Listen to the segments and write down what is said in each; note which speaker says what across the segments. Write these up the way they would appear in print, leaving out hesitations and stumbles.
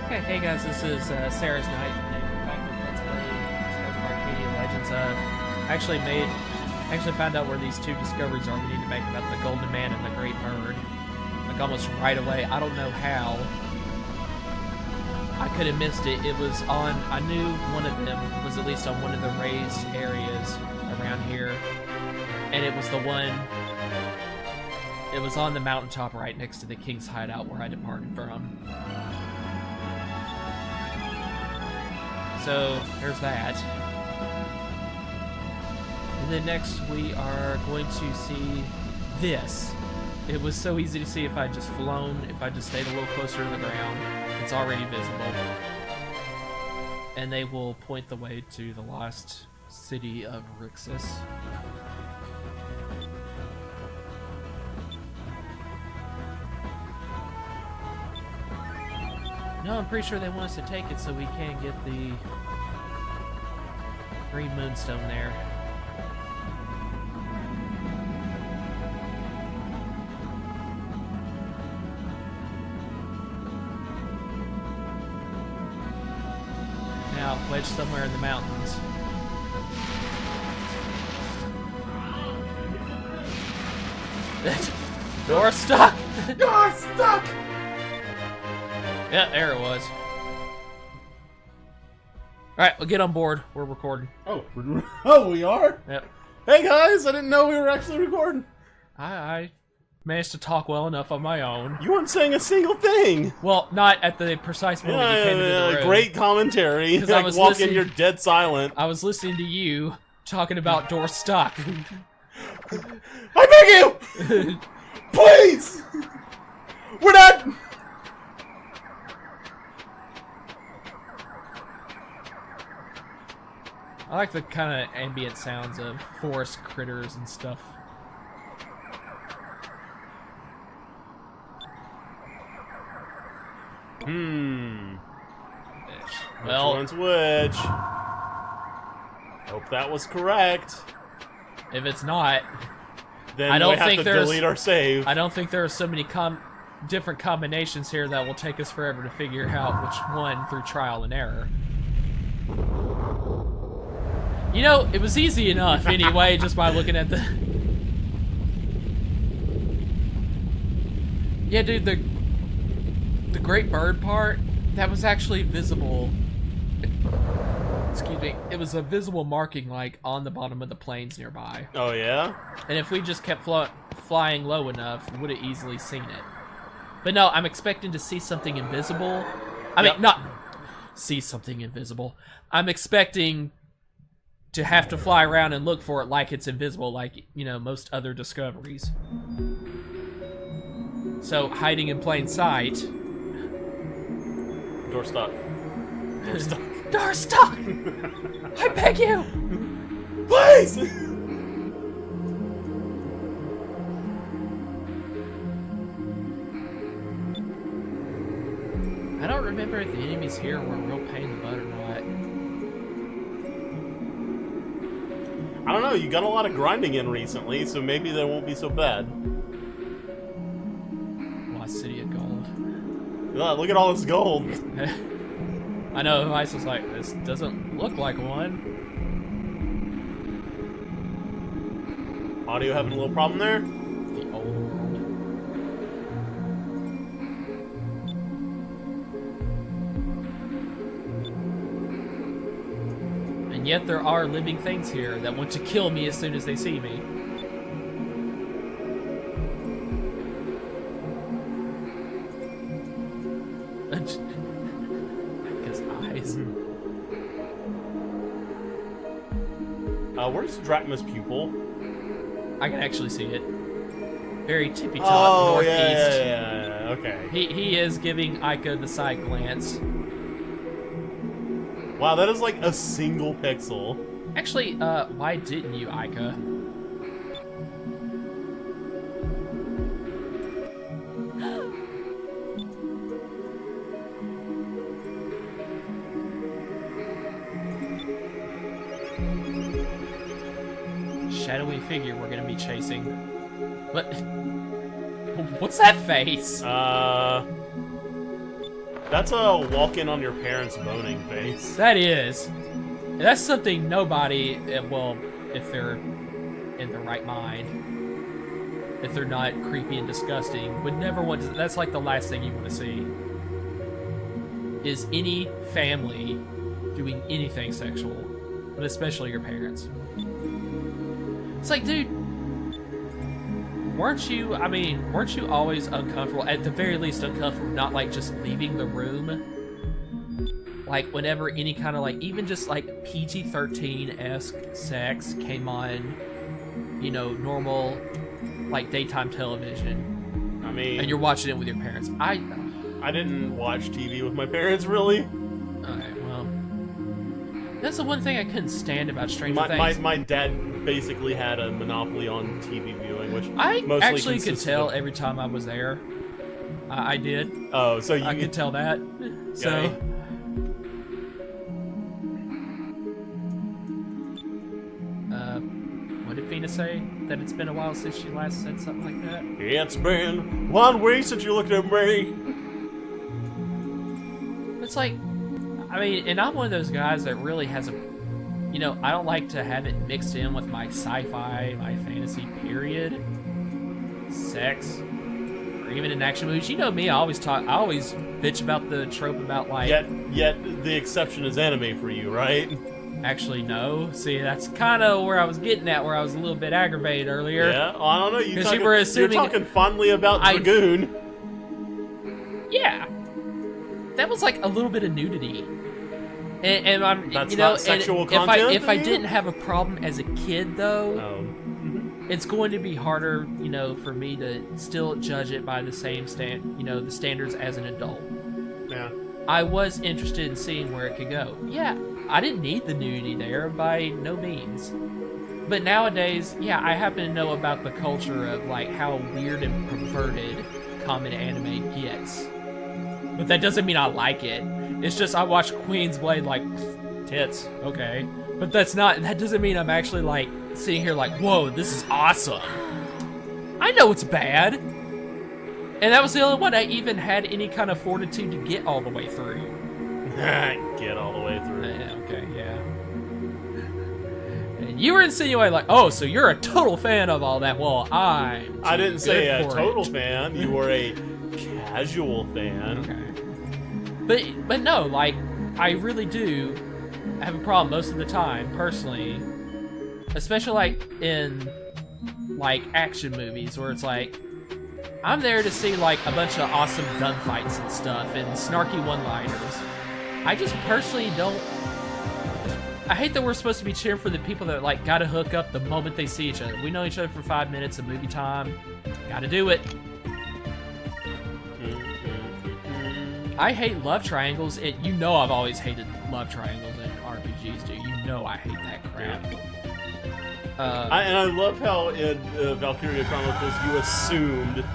Speaker 1: Okay, hey guys, this is Sarah's Night, and we're back with Let's Play Arcadia Legends. Actually found out where these two discoveries are we need to make about the Golden Man and the Great Bird. Like almost right away. I don't know how. I could have missed it. It was on, I knew one of them was at least on one of the raised areas around here. And it was the one, it was on the mountaintop right next to the King's Hideout where I departed from. So, there's that. And then next we are going to see this. It was so easy to see if I just flown, if I just stayed a little closer to the ground. It's already visible. And they will point the way to the lost city of Rixus. No, I'm pretty sure they want us to take it so we can get the green moonstone there. Now, wedged somewhere in the mountains. Door stuck!
Speaker 2: You're stuck!
Speaker 1: Yeah, there it was. Alright, we'll get on board. We're recording.
Speaker 2: Oh, we are?
Speaker 1: Yep.
Speaker 2: Hey guys, I didn't know we were actually recording.
Speaker 1: I managed to talk well enough on my own.
Speaker 2: You weren't saying a single thing.
Speaker 1: Well, not at the precise moment you came into the room.
Speaker 2: Great commentary.
Speaker 1: Like
Speaker 2: I was walking, you're dead silent.
Speaker 1: I was listening to you talking about door stuck.
Speaker 2: I beg you! Please! We're not...
Speaker 1: I like the kind of ambient sounds of forest critters and stuff. Well,
Speaker 2: which one's which? Hope that was correct.
Speaker 1: If it's not,
Speaker 2: Then
Speaker 1: I don't
Speaker 2: we have
Speaker 1: think
Speaker 2: to
Speaker 1: there's-
Speaker 2: delete our save.
Speaker 1: I don't think there are so many different combinations here that will take us forever to figure out which one through trial and error. You know, it was easy enough anyway, just by looking at the... Yeah, dude, the Great Bird part, that was actually visible. Excuse me. It was a visible marking, like, on the bottom of the plains nearby.
Speaker 2: Oh, yeah?
Speaker 1: And if we just kept flying low enough, we would have easily seen it. But no, I'm expecting to see something invisible. I mean, not see something invisible. I'm expecting to have to fly around and look for it like it's invisible, like, you know, most other discoveries. So, hiding in plain sight.
Speaker 2: Door stuck. Door stuck.
Speaker 1: Door stuck! I beg you!
Speaker 2: Please!
Speaker 1: I don't remember if the enemies here were a real pain in the butt or not.
Speaker 2: I don't know, you got a lot of grinding in recently, so maybe they won't be so bad.
Speaker 1: Lost City of Gold.
Speaker 2: Look at all this gold.
Speaker 1: I know, Vice was like, this doesn't look like one.
Speaker 2: Audio having a little problem there?
Speaker 1: The old world. And yet there are living things here that want to kill me as soon as they see me. His eyes.
Speaker 2: Where's Drachma's pupil?
Speaker 1: I can actually see it. Very tippy top
Speaker 2: Oh,
Speaker 1: northeast.
Speaker 2: yeah, okay.
Speaker 1: He is giving Ica the side glance.
Speaker 2: Wow, that is like a single pixel.
Speaker 1: Actually, why didn't you, Ica? Shadowy figure we're gonna be chasing. What? What's that face?
Speaker 2: That's a walk-in on your parents' boning face.
Speaker 1: That is. That's something nobody, well, if they're in the right mind, if they're not creepy and disgusting, would never want to. That's like the last thing you want to see. Is any family doing anything sexual, but especially your parents. It's like, dude, weren't you always uncomfortable, at the very least uncomfortable, not like just leaving the room? Like whenever any kind of like, even just like PG-13-esque sex came on, you know, normal, like daytime television.
Speaker 2: I mean...
Speaker 1: And you're watching it with your parents. I
Speaker 2: didn't watch TV with my parents, really.
Speaker 1: Okay, well... That's the one thing I couldn't stand about Stranger Things.
Speaker 2: My dad basically had a monopoly on TV viewing, which
Speaker 1: I
Speaker 2: mostly
Speaker 1: actually could tell every time I was there. I did.
Speaker 2: Oh, so
Speaker 1: I could tell that. So...
Speaker 2: Okay.
Speaker 1: What did Fina say? That it's been a while since she last said something like that?
Speaker 2: It's been 1 week since you looked at me.
Speaker 1: It's like, I mean, and I'm one of those guys that really has a, you know, I don't like to have it mixed in with my sci-fi, my fantasy period, sex, or even in action movies. You know me, I always bitch about the trope about like...
Speaker 2: Yet the exception is anime for you, right?
Speaker 1: Actually, no. See, that's kind of where I was getting at, where I was a little bit aggravated earlier.
Speaker 2: Yeah, I don't know.
Speaker 1: Because you were assuming...
Speaker 2: You're talking fondly about Dragoon.
Speaker 1: Yeah. That was like a little bit of nudity. And I'm,
Speaker 2: that's
Speaker 1: you know,
Speaker 2: not sexual content.
Speaker 1: If I didn't have a problem as a kid, though,
Speaker 2: Mm-hmm.
Speaker 1: it's going to be harder, you know, for me to still judge it by the same the standards as an adult.
Speaker 2: Yeah.
Speaker 1: I was interested in seeing where it could go. Yeah, I didn't need the nudity there by no means. But nowadays, yeah, I happen to know about the culture of like how weird and perverted common anime gets. But that doesn't mean I like it. It's just I watch Queen's Blade like, tits, okay. But that doesn't mean I'm actually like sitting here like, whoa, this is awesome. I know it's bad. And that was the only one I even had any kind of fortitude to get all the way through.
Speaker 2: Get all the way through.
Speaker 1: Okay, yeah. And you were insinuating like, oh, so you're a total fan of all that. Well, I
Speaker 2: didn't say a total fan. You were a casual fan.
Speaker 1: Okay. But no, like, I really do have a problem most of the time, personally. Especially like in like action movies where it's like, I'm there to see like a bunch of awesome gunfights and stuff and snarky one-liners. I just personally don't... I hate that we're supposed to be cheering for the people that like gotta hook up the moment they see each other. We know each other for 5 minutes of movie time. Gotta do it. I hate love triangles. You know I've always hated love triangles in RPGs, dude. You know I hate that crap.
Speaker 2: And I love how in Valkyria Chronicles you assumed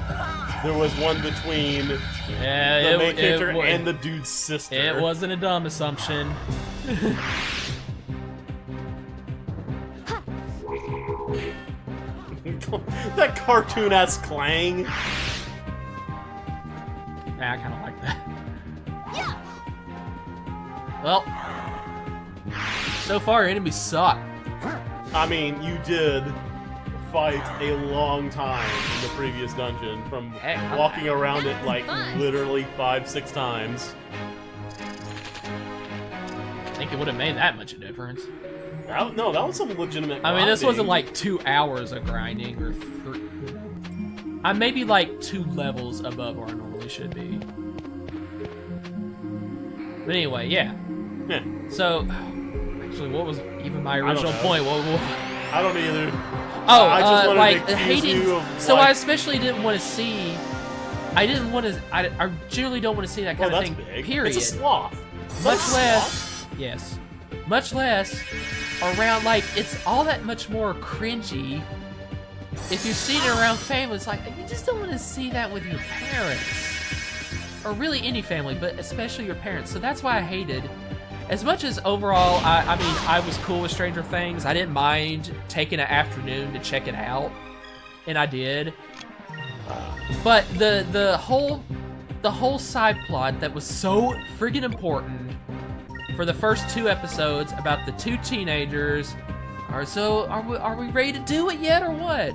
Speaker 2: there was one between the main character and the dude's sister.
Speaker 1: It wasn't a dumb assumption.
Speaker 2: That cartoon-ass clang.
Speaker 1: Yeah, I kind of like that. Well, so far enemies suck.
Speaker 2: I mean, you did fight a long time in the previous dungeon from walking around it like literally 5-6 times.
Speaker 1: I think it would have made that much a difference.
Speaker 2: No, that was some legitimate grinding.
Speaker 1: I mean, this wasn't like 2 hours of grinding or 3. I'm maybe like 2 levels above where I normally should be. But anyway, yeah. So, actually, what was even my original point?
Speaker 2: I don't either.
Speaker 1: Oh,
Speaker 2: I just wanted
Speaker 1: like
Speaker 2: to
Speaker 1: hating. So I especially didn't want to see. I didn't want to. I generally don't want to see that kind of thing.
Speaker 2: Big.
Speaker 1: Period.
Speaker 2: It's a sloth.
Speaker 1: Much less. Yes. Much less around like it's all that much more cringy. If you're seeing it around family, it's like you just don't want to see that with your parents. Or really any family, but especially your parents. So that's why I hated, as much as overall, I mean, I was cool with Stranger Things. I didn't mind taking an afternoon to check it out, and I did. But the whole the whole side plot that was so friggin' important for the first 2 episodes about the 2 teenagers. Are we ready to do it yet or what?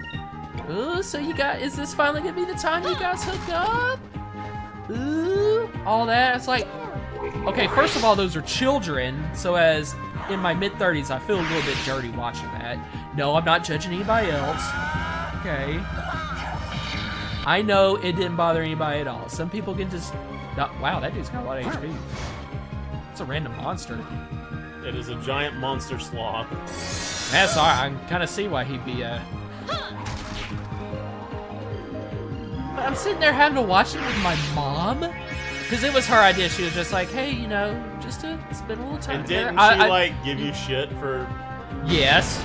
Speaker 1: Ooh, so is this finally gonna be the time you guys hook up? Ooh, all that. It's like, okay, first of all, those are children, so as in my mid-30s, I feel a little bit dirty watching that. No, I'm not judging anybody else. Okay. I know it didn't bother anybody at all. Some people can just... wow, that dude's got a lot of HP. It's a random monster.
Speaker 2: It is a giant monster sloth.
Speaker 1: That's all right. I can kind of see why he'd be, I'm sitting there having to watch it with my mom. Because it was her idea. She was just like, hey, you know, just to spend a little time
Speaker 2: and
Speaker 1: together.
Speaker 2: didn't she, like, give you shit for...
Speaker 1: Yes.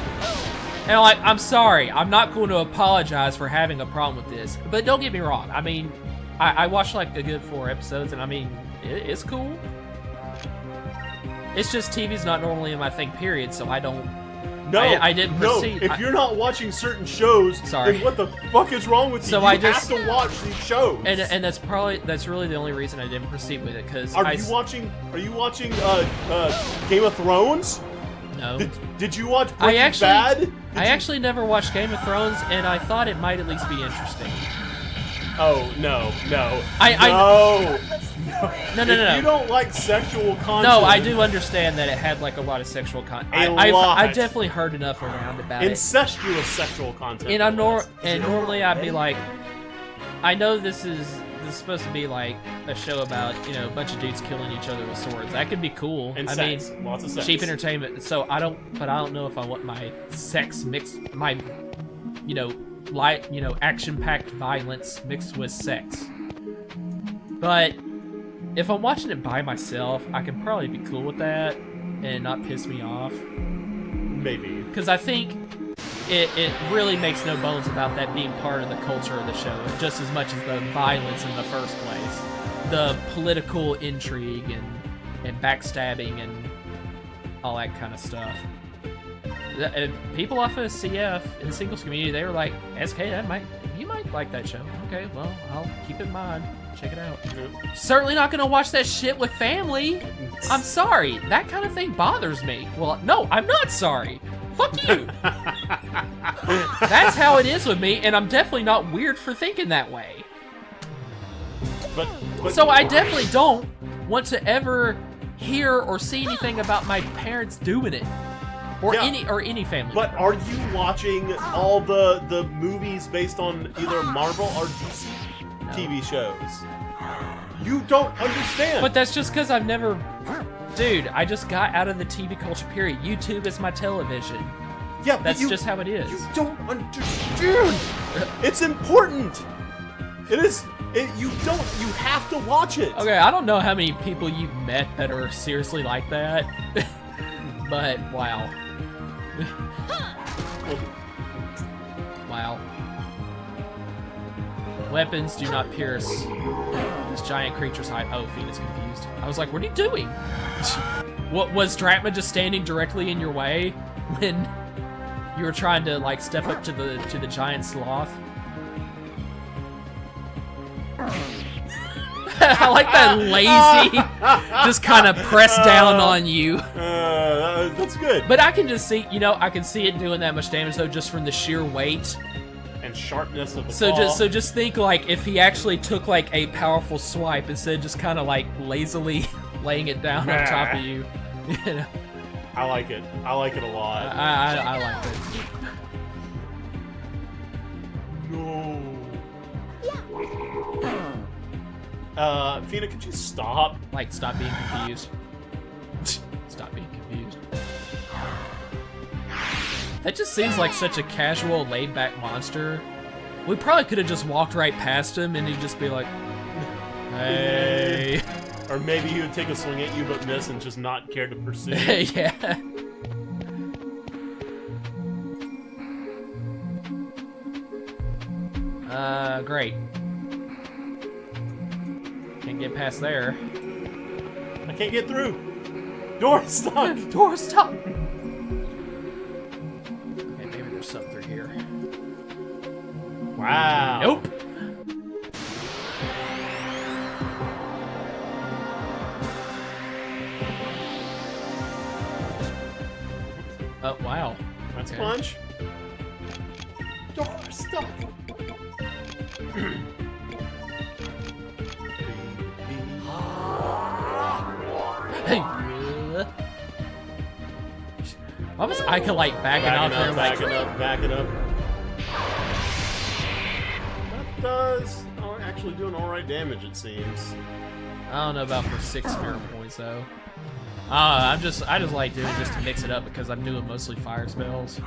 Speaker 1: And like, I'm sorry. I'm not going to apologize for having a problem with this. But don't get me wrong. I mean, I watched like a good 4 episodes, and I mean, it's cool. It's just TV's not normally in my thing, period, so I don't...
Speaker 2: No,
Speaker 1: I didn't proceed.
Speaker 2: If you're not watching certain shows, then what the fuck is wrong with you?
Speaker 1: So
Speaker 2: you
Speaker 1: I just
Speaker 2: have to watch these shows.
Speaker 1: And that's really the only reason I didn't proceed with it, because
Speaker 2: Are you watching Game of Thrones?
Speaker 1: No.
Speaker 2: Did you watch Breaking Bad?
Speaker 1: I actually never watched Game of Thrones, and I thought it might at least be interesting.
Speaker 2: Oh, no.
Speaker 1: No.
Speaker 2: If you don't like sexual content...
Speaker 1: No, I do understand that it had like a lot of sexual content. I definitely heard enough around about
Speaker 2: Incestuous sexual content.
Speaker 1: And normally I'd be like, I know this is supposed to be like a show about, you know, a bunch of dudes killing each other with swords. That could be cool.
Speaker 2: And sex. Lots of sex.
Speaker 1: Cheap entertainment. So I don't know if I want my sex mixed, my, you know, action-packed violence mixed with sex. But if I'm watching it by myself, I can probably be cool with that and not piss me off.
Speaker 2: Maybe.
Speaker 1: Because I think it really makes no bones about that being part of the culture of the show, just as much as the violence in the first place. The political intrigue and backstabbing and all that kind of stuff. People off of CF in the singles community, they were like, SK, you might like that show. Okay, well, I'll keep it in mind. Check it out. Certainly not gonna watch that shit with family. I'm sorry. That kind of thing bothers me. Well, no, I'm not sorry. Fuck you. That's how it is with me, and I'm definitely not weird for thinking that way.
Speaker 2: But
Speaker 1: so I definitely don't want to ever hear or see anything about my parents doing it. Or any family.
Speaker 2: But are you watching all the movies based on either Marvel or DC TV shows? You don't understand.
Speaker 1: But that's just because I've never... Dude, I just got out of the TV culture period. YouTube is my television.
Speaker 2: Yeah,
Speaker 1: that's just how it is.
Speaker 2: You don't understand. It's important. It is... you have to watch it.
Speaker 1: Okay, I don't know how many people you've met that are seriously like that. But, wow. Wow. Weapons do not pierce this giant creature's hide. Oh, Fiend is confused. I was like, what are you doing? What was Dratma just standing directly in your way when you were trying to like step up to the giant sloth? I like that lazy, just kind of press down on you.
Speaker 2: That's good.
Speaker 1: But I can just see, I can see it doing that much damage though, just from the sheer weight
Speaker 2: and sharpness of the claw.
Speaker 1: So just think like if he actually took like a powerful swipe instead of just kind of like lazily laying it down on top of you.
Speaker 2: I like it. I like it a lot.
Speaker 1: I like it.
Speaker 2: No. Fina, could you stop?
Speaker 1: Like, stop being confused. Stop being confused. That just seems like such a casual, laid-back monster. We probably could have just walked right past him and he'd just be like, hey.
Speaker 2: Or maybe he would take a swing at you but miss and just not care to pursue.
Speaker 1: Yeah. Great. Can't get past there.
Speaker 2: I can't get through. Door stuck.
Speaker 1: Door stuck. Okay, maybe there's something through here.
Speaker 2: Wow.
Speaker 1: Nope. Wow.
Speaker 2: That's a punch. Door stuck.
Speaker 1: Hey. Almost I could like backing off there,
Speaker 2: backing up. That does actually doing all right damage, it seems.
Speaker 1: I don't know about for 6 spirit points though. I just like doing it just to mix it up because I'm doing mostly fire spells.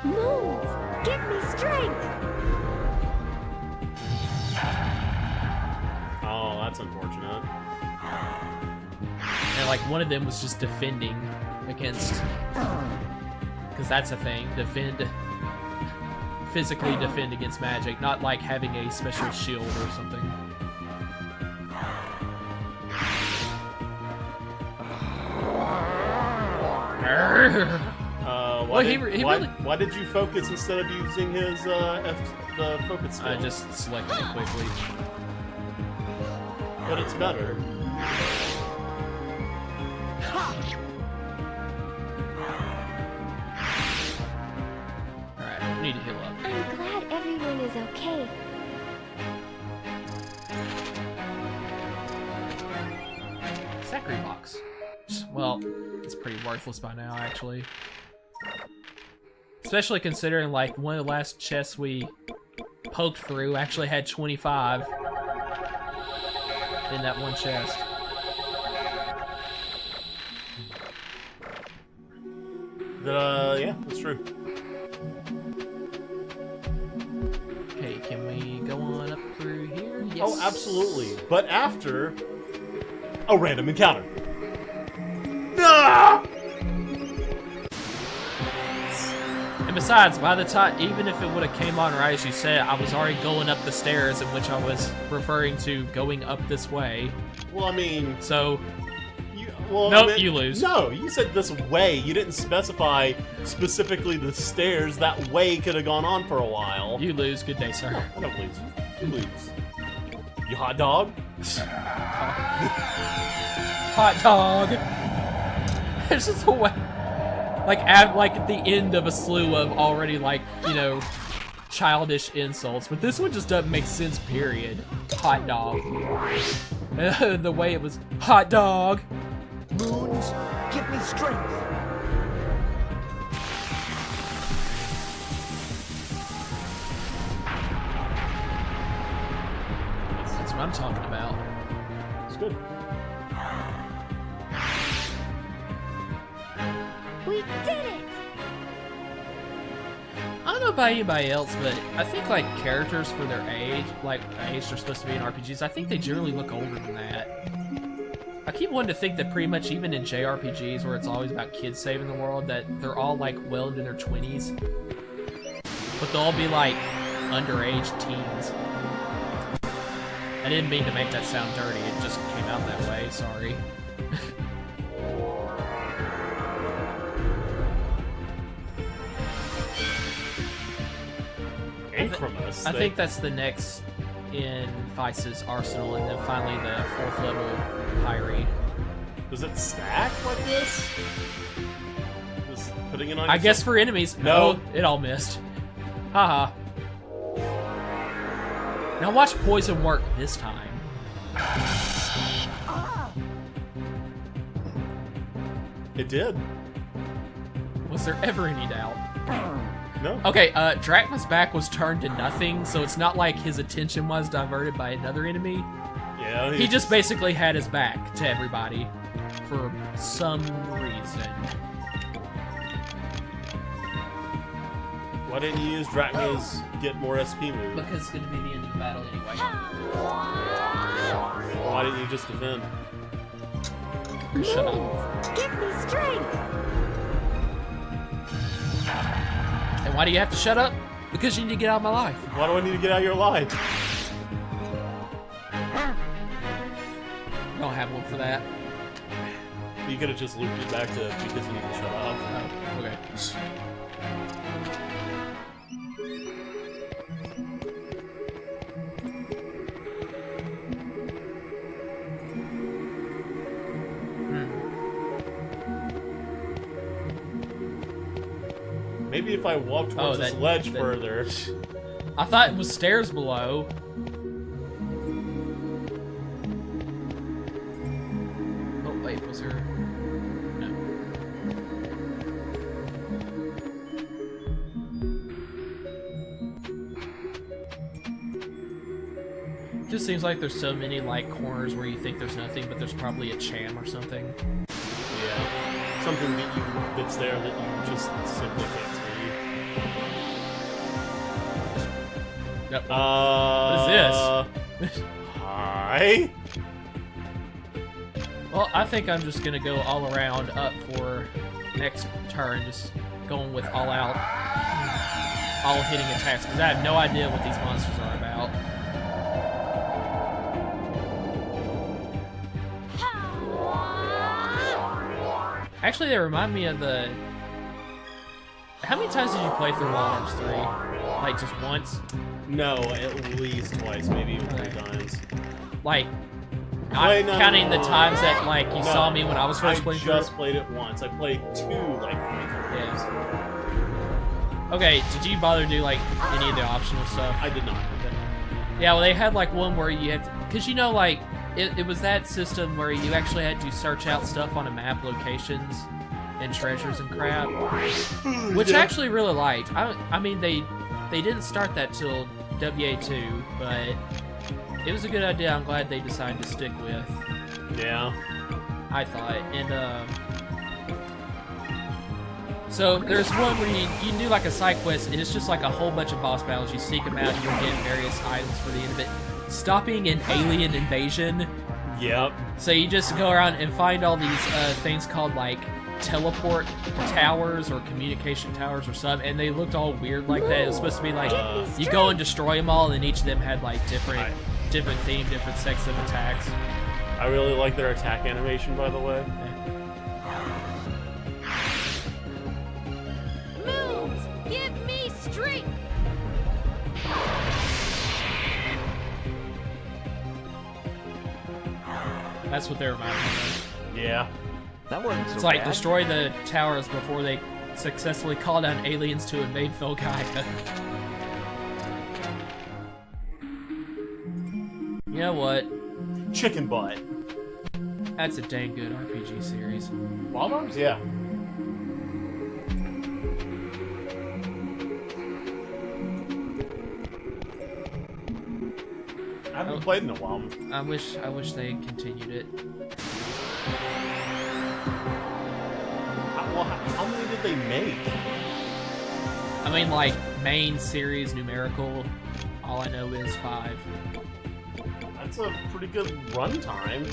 Speaker 3: Move! Give me strength!
Speaker 2: Oh, that's unfortunate.
Speaker 1: And like one of them was just defending against, because that's a thing. Physically defend against magic, not like having a special shield or something.
Speaker 2: Why did you focus instead of using his the focus skill?
Speaker 1: I just selected it quickly.
Speaker 2: But it's better.
Speaker 1: Alright, we need to heal up.
Speaker 3: I'm glad everyone is okay.
Speaker 1: Zachary box. Well, it's pretty worthless by now, actually. Especially considering, like, one of the last chests we poked through actually had 25 in that one chest.
Speaker 2: Yeah, that's true.
Speaker 1: Okay, can we go on up through here? Yes.
Speaker 2: Oh, absolutely. But after a random encounter. Ah!
Speaker 1: And besides, by the time, even if it would have came on right as you said, I was already going up the stairs in which I was referring to going up this way.
Speaker 2: Well, I mean...
Speaker 1: So...
Speaker 2: Well,
Speaker 1: nope,
Speaker 2: I mean,
Speaker 1: you lose.
Speaker 2: No, you said this way. You didn't specify specifically the stairs. That way could have gone on for a while.
Speaker 1: You lose. Good day, sir.
Speaker 2: I don't lose. You lose. You hot dog?
Speaker 1: Hot dog. It's just a way... Like at the end of a slew of already, like, you know, childish insults. But this one just doesn't make sense, period. Hot dog. The way it was, hot dog.
Speaker 4: Moons, give me strength.
Speaker 1: That's what I'm talking about.
Speaker 2: It's good.
Speaker 3: We did it!
Speaker 1: I don't know about anybody else, but I think, like, characters for their age, like, age they're supposed to be in RPGs, I think they generally look older than that. I keep wanting to think that pretty much even in JRPGs, where it's always about kids saving the world, that they're all, like, well into their 20s. But they'll all be, like, underage teens. I didn't mean to make that sound dirty, it just came out that way, sorry.
Speaker 2: Incremus.
Speaker 1: I think that's the next in Vice's arsenal, and then finally the 4th level Pyre.
Speaker 2: Does it stack like this? Just putting it on.
Speaker 1: I guess for enemies.
Speaker 2: No.
Speaker 1: Oh, it all missed. Haha. Now watch poison work this time.
Speaker 2: It did.
Speaker 1: Was there ever any doubt?
Speaker 2: No.
Speaker 1: Okay, Drachma's back was turned to nothing, so it's not like his attention was diverted by another enemy.
Speaker 2: Yeah.
Speaker 1: He just basically had his back to everybody for some reason.
Speaker 2: Why didn't you use Drachma's get more SP move?
Speaker 1: Because it's going to be the end of the battle anyway.
Speaker 2: Why didn't you just defend?
Speaker 1: Shut up.
Speaker 3: Give me strength!
Speaker 1: And why do you have to shut up? Because you need to get out of my life.
Speaker 2: Why do I need to get out of your life?
Speaker 1: I don't have one for that.
Speaker 2: You could have just looped it back to because you need to shut up.
Speaker 1: Oh, okay.
Speaker 2: maybe if I walk towards this ledge further.
Speaker 1: I thought it was stairs below. Oh, wait, was there... No. It just seems like there's so many, like, corners where you think there's nothing, but there's probably a cham or something.
Speaker 2: Yeah. Something that's there that you just simply can't see.
Speaker 1: Yep. What is this?
Speaker 2: Hi.
Speaker 1: Well, I think I'm just gonna go all around up for next turn, just going with all out, all hitting attacks, because I have no idea what these monsters are about. Actually, they remind me of the... How many times did you play through Valuan 3? Like, just once?
Speaker 2: No, at least twice, maybe even 3 times.
Speaker 1: Like, not counting the times that, like, you saw me when I was first playing through it?
Speaker 2: I just played it once. I played 2, like, 3 times.
Speaker 1: Okay, did you bother to do, like, any of the optional stuff?
Speaker 2: I did not.
Speaker 1: Yeah, well, they had, like, one where you had to... Because, you know, like, it was that system where you actually had to search out stuff on a map, locations, and treasures and crap. Which I actually really liked. I mean, they didn't start that till WA2, but it was a good idea. I'm glad they decided to stick with.
Speaker 2: Yeah.
Speaker 1: I thought. And, so there's one where you do like a side quest, and it's just like a whole bunch of boss battles. You seek them out, and you'll get various items for the end of it. Stopping an alien invasion.
Speaker 2: Yep.
Speaker 1: So you just go around and find all these things called like teleport towers or communication towers or something, and they looked all weird like that. It was supposed to be like you go and destroy them all, and each of them had like different theme, different sets of attacks.
Speaker 2: I really like their attack animation, by the way.
Speaker 3: Moons, give me strength.
Speaker 1: That's what they remind me of.
Speaker 2: Yeah.
Speaker 4: That wasn't so
Speaker 1: It's like
Speaker 4: bad.
Speaker 1: destroy the towers before they successfully call down aliens to invade Felgaia. You know what?
Speaker 2: Chicken butt.
Speaker 1: That's a dang good RPG series.
Speaker 2: Wild Arms? Yeah. I haven't played in a while.
Speaker 1: I wish they continued it.
Speaker 2: How many did they make?
Speaker 1: I mean, like, main series numerical, all I know is 5.
Speaker 2: That's a pretty good runtime.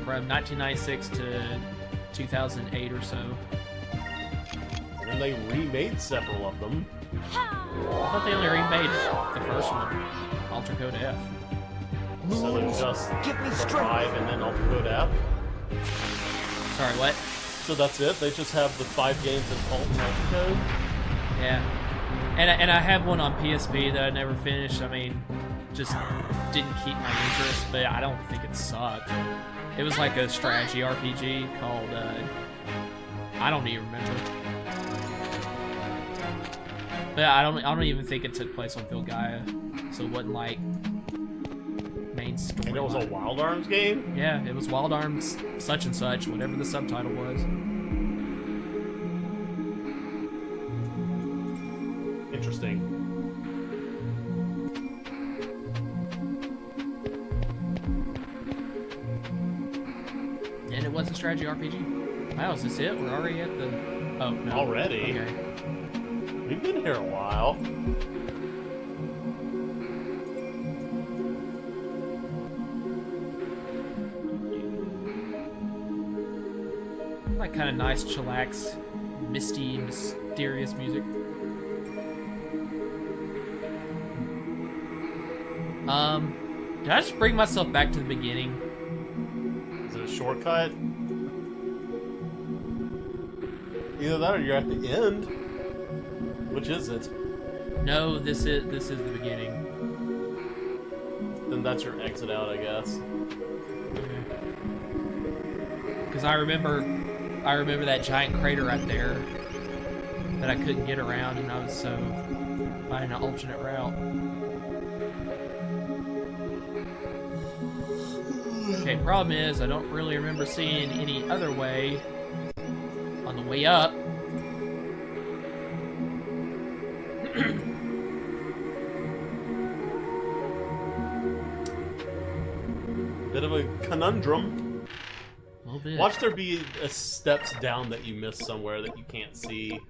Speaker 1: From 1996 to 2008 or so.
Speaker 2: And then they remade several of them.
Speaker 1: I thought they only remade the first one, Alter Code F.
Speaker 2: So there's just
Speaker 4: Give me
Speaker 2: the
Speaker 4: strength.
Speaker 2: 5 and then Alter Code F.
Speaker 1: Sorry, what?
Speaker 2: So that's it? They just have the 5 games in Alt and Alter Code?
Speaker 1: Yeah. And I have one on PSP that I never finished. I mean, just didn't keep my interest, but I don't think it sucked. It was like a strategy RPG called, I don't even remember. But I don't even think it took place on Felgaia, so it wasn't like main story.
Speaker 2: And it was a Wild Arms game?
Speaker 1: Yeah, it was Wild Arms such and such, whatever the subtitle was.
Speaker 2: Interesting.
Speaker 1: And it was a strategy RPG. Wow, is this it? We're already at the... Oh, no.
Speaker 2: Already?
Speaker 1: Okay.
Speaker 2: We've been here a while.
Speaker 1: Like kind of nice, chillax, misty, mysterious music. Did I just bring myself back to the beginning?
Speaker 2: Is it a shortcut? Either that or you're at the end. Which is it?
Speaker 1: No, this is the beginning.
Speaker 2: Then that's your exit out, I guess.
Speaker 1: Because I remember that giant crater right there. that I couldn't get around, and I was so finding an alternate route. Okay, problem is I don't really remember seeing any other way on the way up.
Speaker 2: Bit of a conundrum.
Speaker 1: A little bit.
Speaker 2: Watch there be steps down that you missed somewhere that you can't see.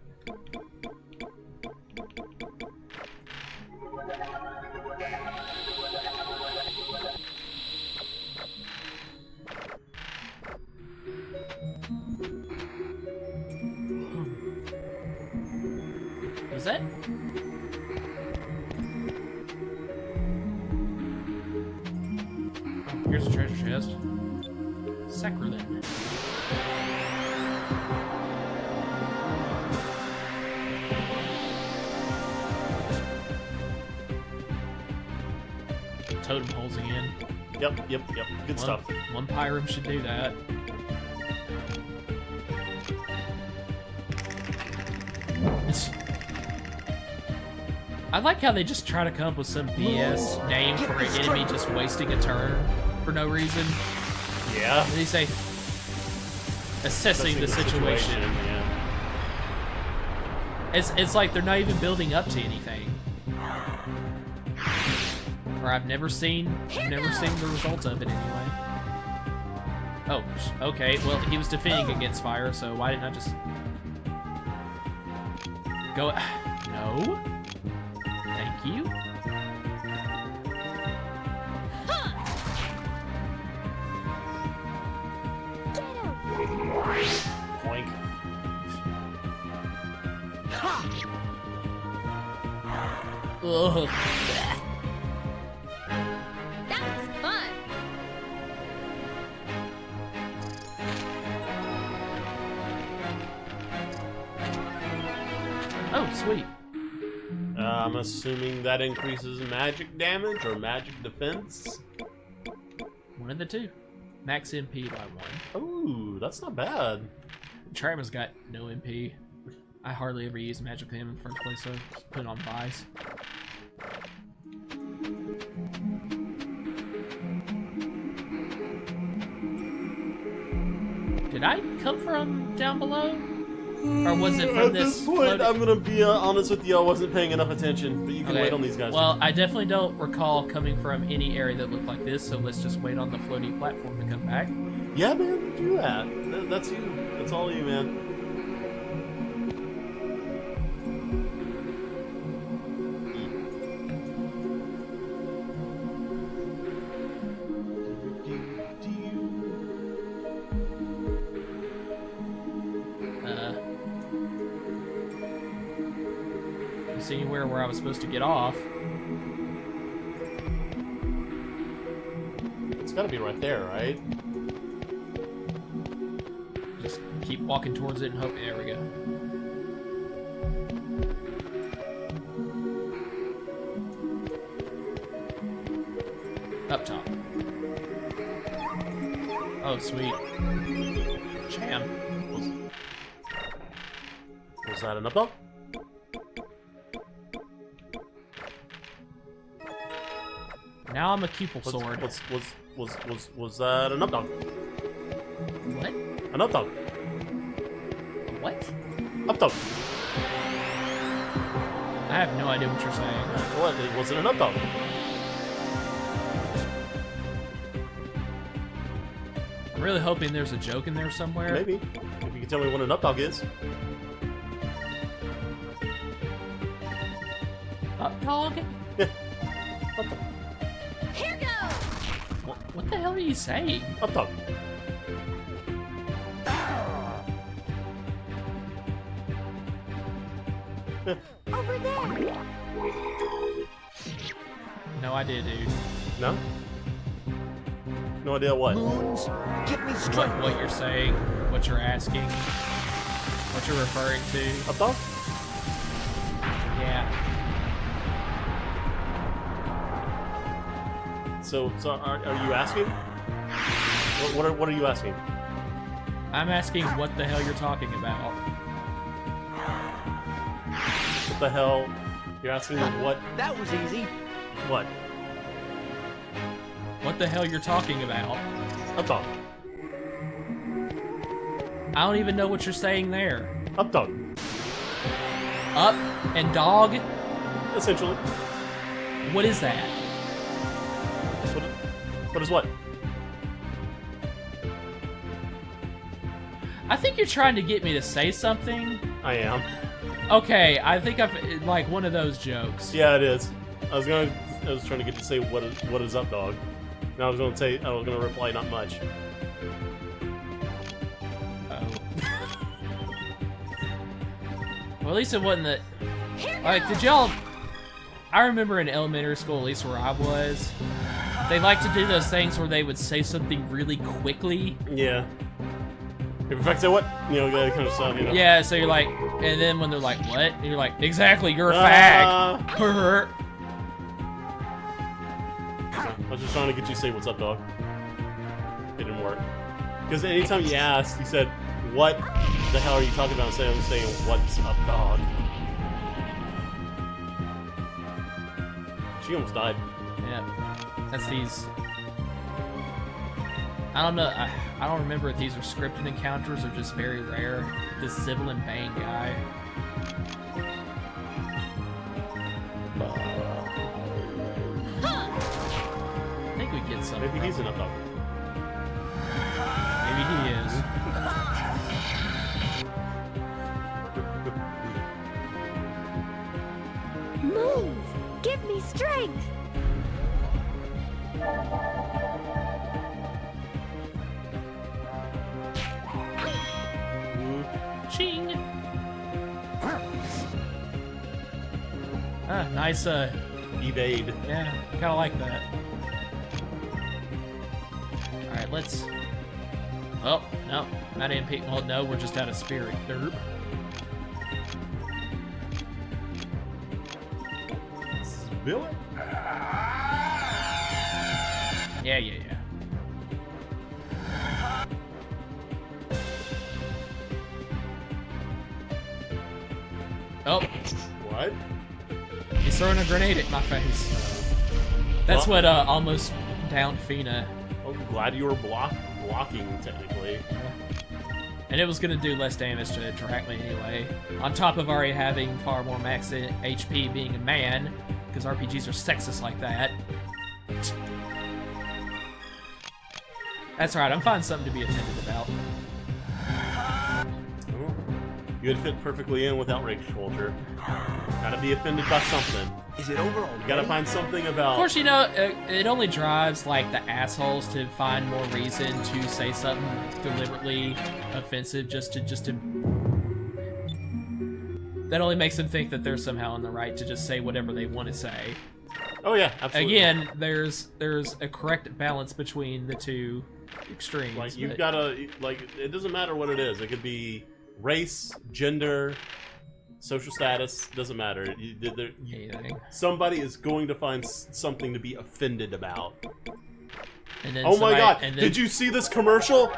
Speaker 1: Was that? Oh, here's a treasure chest. Sacrilege. Totem holes again.
Speaker 2: Yep. Good stuff.
Speaker 1: One Pyram should do that. I like how they just try to come up with some BS name for an enemy just wasting a turn for no reason.
Speaker 2: Yeah.
Speaker 1: They say assessing the situation.
Speaker 2: Yeah.
Speaker 1: It's like they're not even building up to anything. Or I've never seen the results of it anyway. Oh, okay. Well, he was defending against fire, so why didn't I just go? No. Thank you.
Speaker 2: Poink.
Speaker 1: Ugh.
Speaker 3: That was fun.
Speaker 1: Oh, sweet.
Speaker 2: I'm assuming that increases magic damage or magic defense.
Speaker 1: One of the two. Max MP by one.
Speaker 2: Ooh, that's not bad.
Speaker 1: Trama's got no MP. I hardly ever use magic with him in the first place, so just put it on Vice. Did I come from down below? Or was it from
Speaker 2: At this point, I'm gonna be honest with you, I wasn't paying enough attention, but you can wait on these guys.
Speaker 1: Well, I definitely don't recall coming from any area that looked like this, so let's just wait on the floating platform to come back.
Speaker 2: Yeah, man, do that. That's you. That's all you, man.
Speaker 1: Anywhere where I was supposed to get off.
Speaker 2: It's gotta be right there, right?
Speaker 1: Just keep walking towards it and hope. There we go. Up top. Oh, sweet. Jam.
Speaker 2: Was that an up dog?
Speaker 1: Now I'm a cupel sword.
Speaker 2: Was that an up dog?
Speaker 1: What?
Speaker 2: An up dog.
Speaker 1: What?
Speaker 2: Up dog.
Speaker 1: I have no idea what you're saying.
Speaker 2: What? Was it an up dog?
Speaker 1: I'm really hoping there's a joke in there somewhere.
Speaker 2: Maybe. If you can tell me what an up dog is.
Speaker 1: Up dog?
Speaker 2: Yeah. Up dog.
Speaker 3: Here goes.
Speaker 1: What the hell are you saying?
Speaker 2: Up dog.
Speaker 3: Over there.
Speaker 1: No idea, dude.
Speaker 2: No? No idea what?
Speaker 4: Moons, give me strength.
Speaker 1: What you're saying, what you're asking, what you're referring to.
Speaker 2: Up dog?
Speaker 1: Yeah.
Speaker 2: So are you asking? What are you asking?
Speaker 1: I'm asking what the hell you're talking about.
Speaker 2: what the hell? You're asking me what?
Speaker 4: That was easy.
Speaker 2: What?
Speaker 1: What the hell you're talking about?
Speaker 2: Up dog.
Speaker 1: I don't even know what you're saying there.
Speaker 2: Up dog.
Speaker 1: Up and dog?
Speaker 2: Essentially.
Speaker 1: What is that?
Speaker 2: What is what?
Speaker 1: I think you're trying to get me to say something.
Speaker 2: I am.
Speaker 1: Okay, I think I've like one of those jokes.
Speaker 2: Yeah, it is. I was trying to get to say what is up, dog. And I was gonna reply not much.
Speaker 1: Well, at least it wasn't that. Like, did y'all? I remember in elementary school, at least where I was, they like to do those things where they would say something really quickly.
Speaker 2: Yeah. In fact, say what? You know, that kind of stuff. You know.
Speaker 1: Yeah. So you're like, and then when they're like, "What?" and you're like, "Exactly, you're a fag."
Speaker 2: I was just trying to get you to say what's up, dog. It didn't work. Because anytime you asked, you said, "What the hell are you talking about?" I'm saying, "What's up, dog?" She almost died.
Speaker 1: Yeah. That's these. I don't know. I don't remember if these are scripted encounters or just very rare. This Sybil and Bane guy. I think we get some.
Speaker 2: Maybe he's an up dog.
Speaker 1: Maybe he is.
Speaker 3: Move! Give me strength!
Speaker 1: Ching! Ah, nice,
Speaker 2: Evade.
Speaker 1: yeah, kinda like that. Alright, let's... Oh, no, not in peak. Well, no, we're just out of spirit. Derp.
Speaker 2: Billy?
Speaker 1: Yeah. Oh,
Speaker 2: What?
Speaker 1: he's throwing a grenade at my face. That's what almost downed Fina.
Speaker 2: I'm glad you were blocking, technically.
Speaker 1: And it was going to do less damage to attract me anyway. On top of already having far more max HP being a man, because RPGs are sexist like that. That's right, I'm finding something to be offended about.
Speaker 2: You would fit perfectly in with outrage culture. Gotta be offended by something.
Speaker 4: Is it over already?
Speaker 2: You gotta find something about.
Speaker 1: Of course, you know, it only drives, like, the assholes to find more reason to say something deliberately offensive just to... That only makes them think that they're somehow in the right to just say whatever they want to say.
Speaker 2: Oh yeah, absolutely.
Speaker 1: Again, there's a correct balance between the two extremes.
Speaker 2: Like you've gotta it doesn't matter what it is. It could be race, gender, social status. Doesn't matter. Somebody is going to find something to be offended about.
Speaker 1: And then
Speaker 2: oh my god!
Speaker 1: and then,
Speaker 2: Did you see this commercial?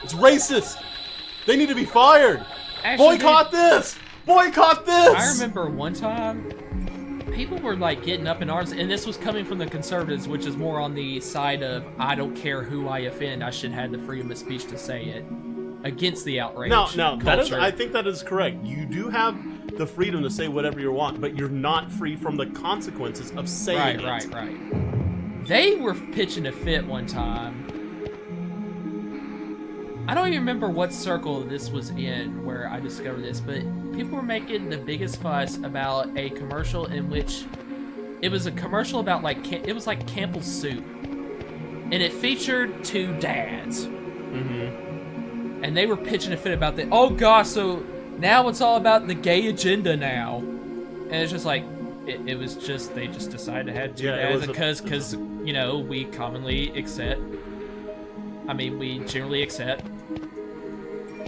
Speaker 2: It's racist. They need to be fired.
Speaker 1: Actually,
Speaker 2: Boycott this! Boycott this!
Speaker 1: I remember one time, people were like getting up in arms, and this was coming from the conservatives, which is more on the side of I don't care who I offend, I should have the freedom of speech to say it, against the outrage.
Speaker 2: No,
Speaker 1: culture.
Speaker 2: I think that is correct. You do have the freedom to say whatever you want, but you're not free from the consequences of saying it.
Speaker 1: Right. They were pitching a fit one time. I don't even remember what circle this was in where I discovered this, but people were making the biggest fuss about a commercial in which it was a commercial about it was like Campbell's soup, and it featured two dads.
Speaker 2: Mm-hmm.
Speaker 1: And they were pitching a fit about that. Oh gosh, so now it's all about the gay agenda now, and it's just like it was just they just decided to have two dads because you know we commonly accept. I mean, we generally accept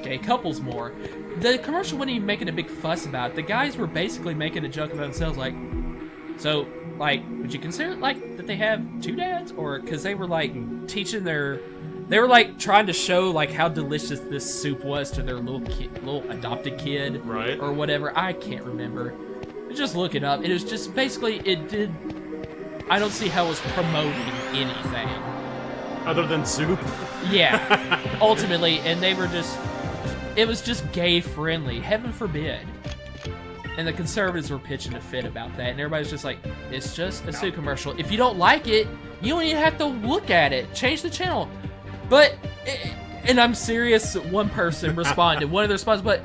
Speaker 1: gay couples more. The commercial wasn't even making a big fuss about it. The guys were basically making a joke about themselves, like, so, like, would you consider, like, that they have two dads? Or, because they were, like, teaching their They were like trying to show like how delicious this soup was to their little adopted kid,
Speaker 2: Right.
Speaker 1: or whatever. I can't remember. Just look it up. It was just basically it did. I don't see how it was promoting anything
Speaker 2: Other than soup.
Speaker 1: Yeah, ultimately, and they were just. It was just gay friendly. Heaven forbid. And the conservatives were pitching a fit about that, and everybody's just like, it's just a soup commercial. If you don't like it, you don't even have to look at it. Change the channel. But, and I'm serious, one person responded, one of the responses, but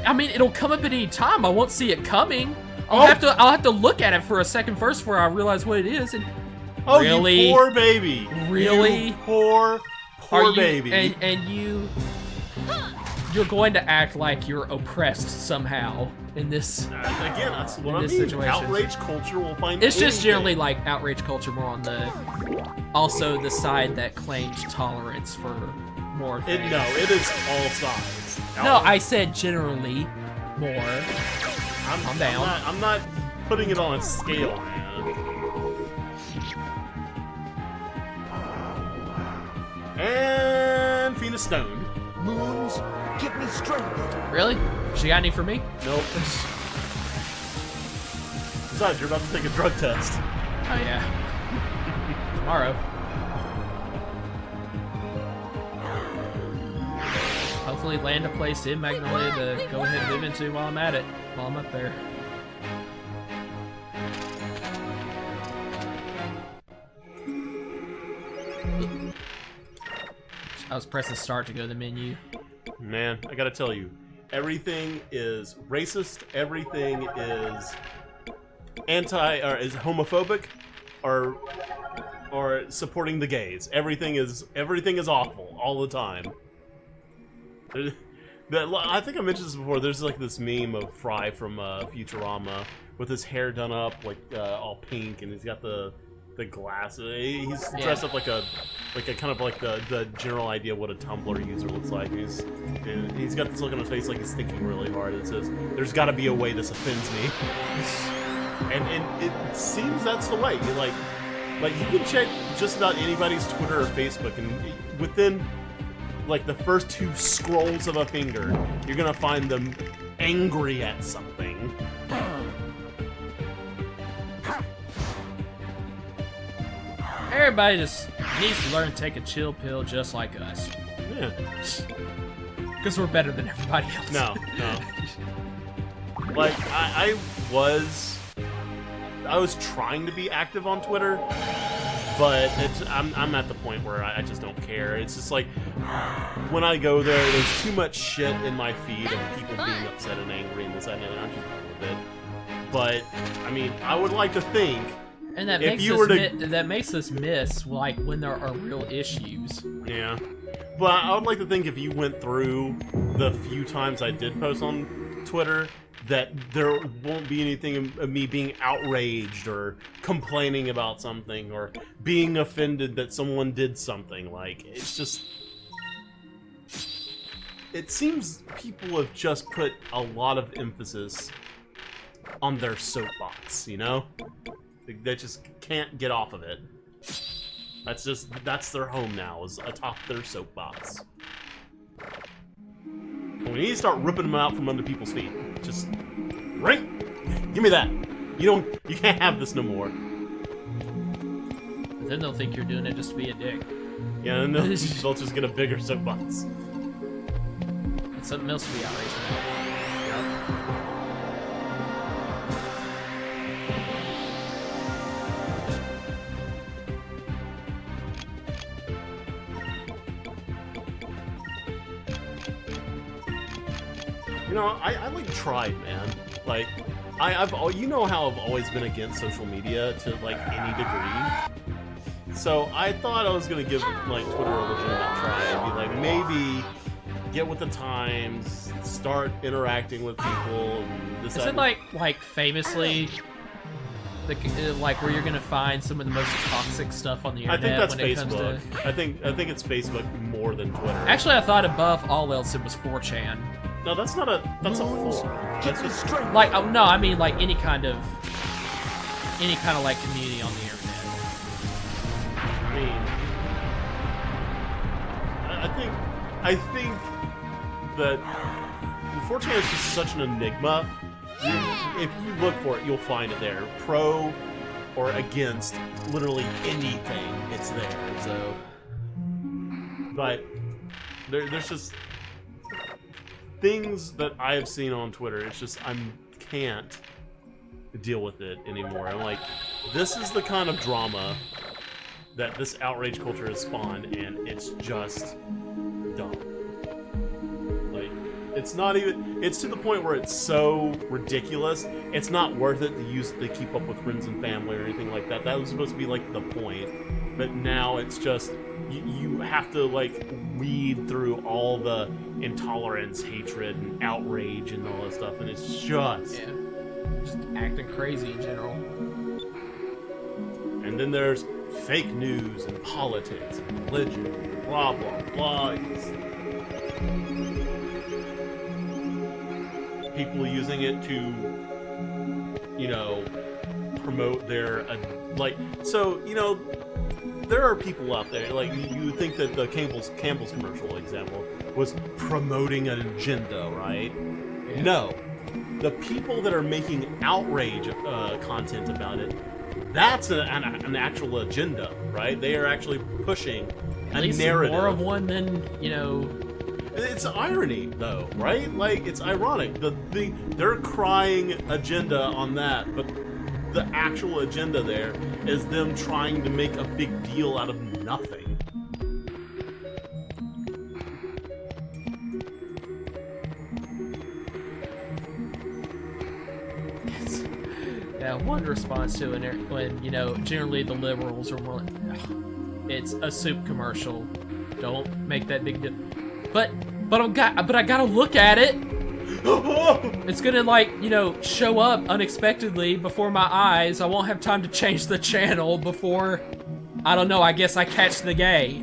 Speaker 1: I mean, it'll come up at any time. I won't see it coming. I'll have to look at it for a second first before I realize what it is. And really,
Speaker 2: you poor baby.
Speaker 1: Really,
Speaker 2: you poor baby.
Speaker 1: And you're going to act like you're oppressed somehow in this.
Speaker 2: Again, that's what I mean.
Speaker 1: Situation.
Speaker 2: Outrage culture will find.
Speaker 1: It's just
Speaker 2: anything.
Speaker 1: generally like outrage culture, more on the also the side that claims tolerance for more things.
Speaker 2: No, it is all sides.
Speaker 1: No, I said generally more. Calm down.
Speaker 2: I'm not putting it on a scale, man. And Fina Stone.
Speaker 4: Moons, give me strength.
Speaker 1: Really? She got any for me?
Speaker 2: Nope. Besides, you're about to take a drug test.
Speaker 1: Oh yeah. Tomorrow. Hopefully land a place in Magnolia to go ahead and live into while I'm at it, while I'm up there. I was pressing start to go to the menu.
Speaker 2: Man, I gotta tell you, everything is racist, everything is is homophobic, or supporting the gays. Everything is awful all the time. I think I mentioned this before. There's like this meme of Fry from Futurama with his hair done up like all pink, and he's got the glasses. He's dressed up like a kind of like the general idea of what a Tumblr user looks like. And he's got this look on his face like he's thinking really hard. It says, "There's got to be a way this offends me," and it seems that's the way. Like you can check just about anybody's Twitter or Facebook, and within like the first 2 scrolls of a finger, you're gonna find them angry at something.
Speaker 1: Everybody just needs to learn to take a chill pill just like us.
Speaker 2: Yeah.
Speaker 1: Because we're better than everybody else.
Speaker 2: No. Like, I was trying to be active on Twitter, but I'm at the point where I just don't care. It's just like, when I go there, there's too much shit in my feed of people being upset and angry and this, that, and the other. I'm just done with it. But, I mean, I would like to think,
Speaker 1: and that makes us miss like when there are real issues.
Speaker 2: Yeah. But I would like to think if you went through the few times I did post on Twitter, that there won't be anything of me being outraged or complaining about something or being offended that someone did something. Like, it's just... It seems people have just put a lot of emphasis on their soapbox, you know? They just can't get off of it. That's their home now, is atop their soapbox. We need to start ripping them out from under people's feet. Just, right? Give me that. You can't have this no more.
Speaker 1: But then they'll think you're doing it just to be a dick.
Speaker 2: Yeah, and they'll just get a bigger soapbox.
Speaker 1: It's something else to be outraged about.
Speaker 2: You know, I like tried, man. Like, you know how I've always been against social media to like any degree. So I thought I was gonna give like Twitter a legitimate try and be like, maybe get with the times, start interacting with people.
Speaker 1: Is it like famously, like where you're gonna find some of the most toxic stuff on the internet?
Speaker 2: I think that's
Speaker 1: when it
Speaker 2: Facebook.
Speaker 1: Comes to...
Speaker 2: I think it's Facebook more than Twitter.
Speaker 1: Actually, I thought above all else it was 4chan.
Speaker 2: No, that's not a. That's a full. That's just straight.
Speaker 1: Like, no, I mean like any kind of like community on the internet.
Speaker 2: I mean, I think that 4chan is just such an enigma. If you look for it, you'll find it there. Pro or against literally anything, it's there. So, but there's just things that I have seen on Twitter. It's just can't deal with it anymore. I'm like, this is the kind of drama that this outrage culture has spawned, and it's just dumb. Like, it's not even, it's to the point where it's so ridiculous, it's not worth it to keep up with friends and family or anything like that. That was supposed to be like the point, but now it's just, you have to like weed through all the intolerance, hatred, and outrage and all that stuff, and it's just
Speaker 1: acting crazy in general.
Speaker 2: And then there's fake news and politics and religion, and blah blah blah. People using it to, you know, promote their there are people out there, like, you think that the Campbell's commercial example was promoting an agenda, right? Yeah. No. The people that are making outrage content about it, that's an actual agenda, right? They are actually pushing
Speaker 1: At
Speaker 2: a
Speaker 1: least
Speaker 2: narrative.
Speaker 1: More of one than, you know...
Speaker 2: It's irony, though, right? Like, it's ironic. They're crying agenda on that, but the actual agenda there is them trying to make a big deal out of nothing.
Speaker 1: Yeah, one response to it when, you know, generally the liberals are more like, it's a soup commercial. Don't make that big deal. But I gotta look at it. It's gonna, like, you know, show up unexpectedly before my eyes. I won't have time to change the channel before, I don't know, I guess I catch the gay.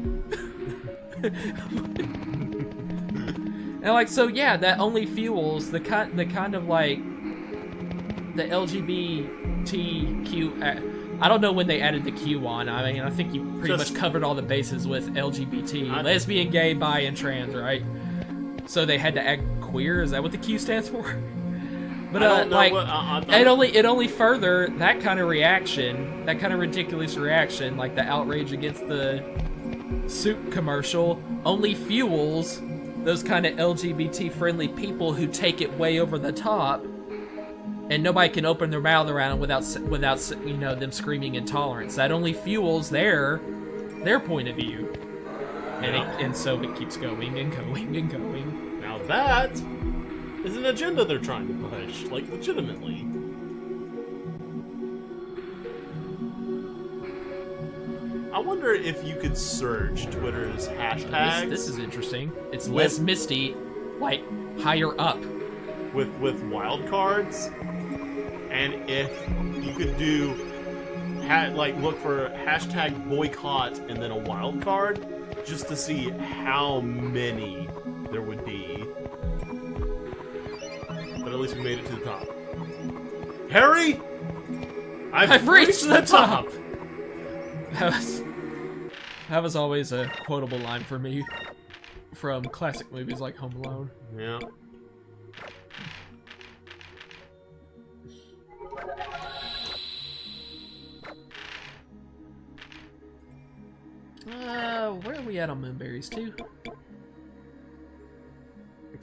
Speaker 1: And like, so yeah, that only fuels the kind of like the LGBTQ. I don't know when they added the Q on. I mean, I think you pretty much covered all the bases with LGBT, lesbian, gay, bi, and trans, right? So they had to add queer. Is that what the Q stands for? But it only further that kind of reaction, that kind of ridiculous reaction, like the outrage against the soup commercial, only fuels those kind of LGBT friendly people who take it way over the top, and nobody can open their mouth around it without you know, them screaming intolerance. That only fuels their point of view, and so it keeps going and going and going.
Speaker 2: Now that is an agenda they're trying to push, like, legitimately. I wonder if you could search Twitter's hashtags.
Speaker 1: This is interesting. It's less misty, like higher up,
Speaker 2: with wildcards, and if you could do look for hashtag boycott and then a wildcard, just to see how many there would be. But at least we made it to the top. Harry, I've reached the top.
Speaker 1: That was always a quotable line for me from classic movies like Home Alone.
Speaker 2: Yeah.
Speaker 1: Where are we at on Moonberries too?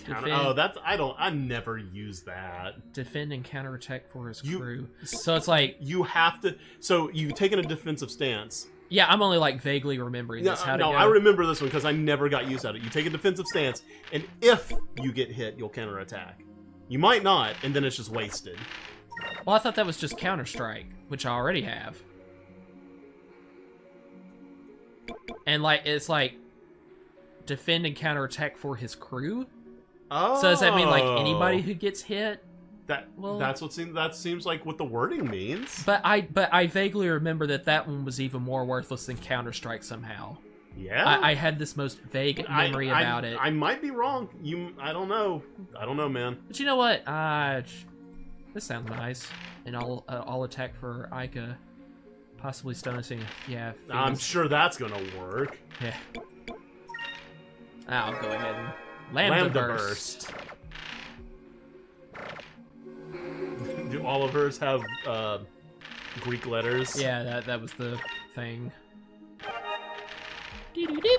Speaker 2: I never use that.
Speaker 1: Defend and counterattack for his crew. So it's like
Speaker 2: you have to. So you take in a defensive stance.
Speaker 1: Yeah, I'm only like vaguely remembering this. How to go.
Speaker 2: I remember this one because I never got used to it. You take a defensive stance, and if you get hit, you'll counterattack. You might not, and then it's just wasted.
Speaker 1: Well, I thought that was just Counter-Strike, which I already have. And like, it's like defend and counterattack for his crew.
Speaker 2: Oh.
Speaker 1: So does that mean like anybody who gets hit?
Speaker 2: That seems like what the wording means.
Speaker 1: But I vaguely remember that one was even more worthless than Counter-Strike somehow.
Speaker 2: Yeah.
Speaker 1: I had this most vague memory about it.
Speaker 2: I might be wrong. I don't know. I don't know, man.
Speaker 1: But you know what? This sounds nice. And I'll attack for Ica. Possibly stunning. Yeah.
Speaker 2: I'm sure that's gonna work.
Speaker 1: Yeah. I'll go ahead and Lambda burst.
Speaker 2: Do all of hers have Greek letters?
Speaker 1: Yeah, that was the thing. Dee-doo-doo.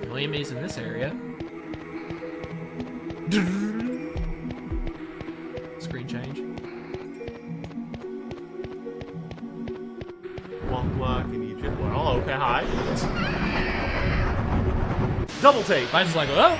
Speaker 1: The only enemies in this area. Screen change.
Speaker 2: Walk block and you jump. Oh, okay, hi. Double take.
Speaker 1: I was just like, oh.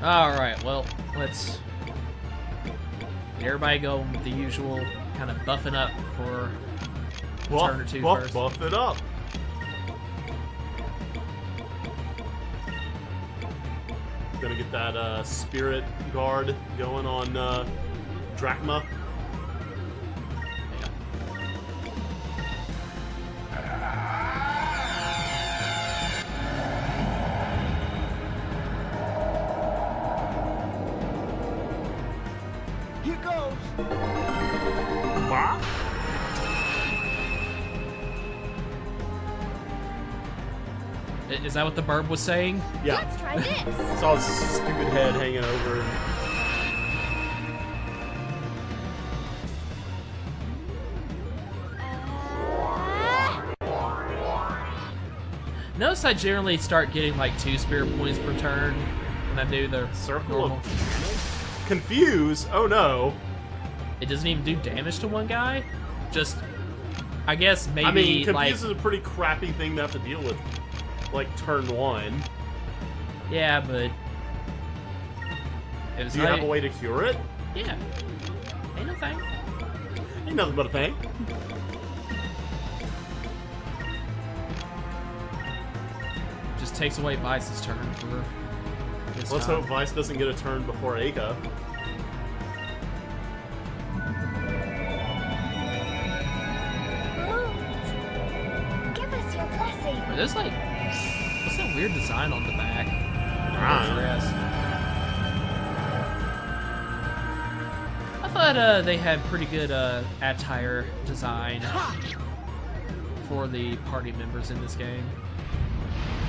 Speaker 1: Alright, well, let's get everybody going with the usual kind of buffing up for a turn or two first.
Speaker 2: Buff it up. Gonna get that spirit guard going on Drachma.
Speaker 4: Here goes.
Speaker 2: Bah.
Speaker 1: Is that what the burb was saying?
Speaker 2: Yeah.
Speaker 3: Let's try this.
Speaker 2: Saw his stupid head hanging over.
Speaker 1: Notice I generally start getting like 2 spirit points per turn when I do the
Speaker 2: Circle
Speaker 1: normal.
Speaker 2: of confuse. Oh no.
Speaker 1: It doesn't even do damage to one guy. Just, I guess maybe
Speaker 2: I mean, confuse
Speaker 1: like
Speaker 2: is a pretty crappy thing to have to deal with, like turn 1.
Speaker 1: yeah, but it was
Speaker 2: Do you have a way to cure it?
Speaker 1: Yeah, ain't no thing.
Speaker 2: Ain't nothing but a thing.
Speaker 1: Just takes away Vice's turn for this
Speaker 2: Let's
Speaker 1: time.
Speaker 2: hope Vice doesn't get a turn before Aka.
Speaker 3: Moons, give us your blessing.
Speaker 1: But there's like, what's that weird design on the back? Dress. I thought they had pretty good attire design for the party members in this game.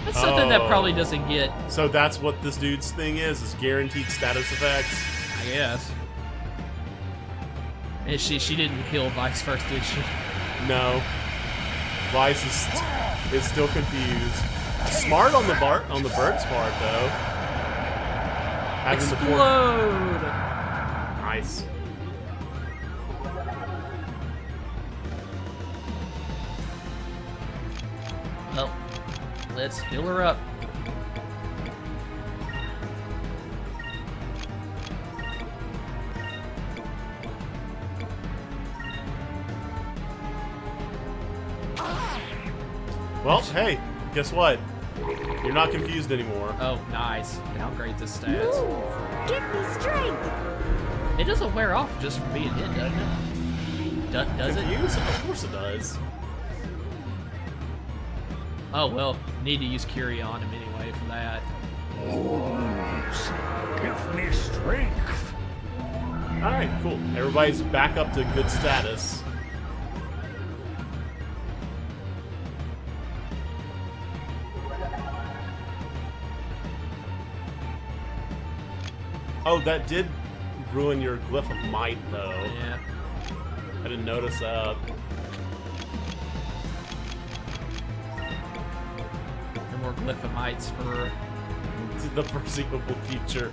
Speaker 1: That's something that probably doesn't get,
Speaker 2: So that's what this dude's thing is guaranteed status effects.
Speaker 1: I guess. And she didn't kill Vice first, did she?
Speaker 2: No. Vice is still confused. Smart on the bird's part though. Having the
Speaker 1: Explode!
Speaker 2: Nice.
Speaker 1: Well, let's heal her up.
Speaker 2: Well, hey, guess what? You're not confused anymore.
Speaker 1: Oh, nice. Downgrade the stats.
Speaker 3: Moons, give me strength.
Speaker 1: It doesn't wear off just from being hit, doesn't it? Does it?
Speaker 2: Confused? Of course it does.
Speaker 1: Oh, well, need to use Curie on him anyway for that.
Speaker 4: Moons, give me strength.
Speaker 2: Alright, cool. Everybody's back up to good status. Oh, that did ruin your glyph of might, though.
Speaker 1: Yeah.
Speaker 2: I didn't notice that.
Speaker 1: No more glyphamites for...
Speaker 2: It's the foreseeable future.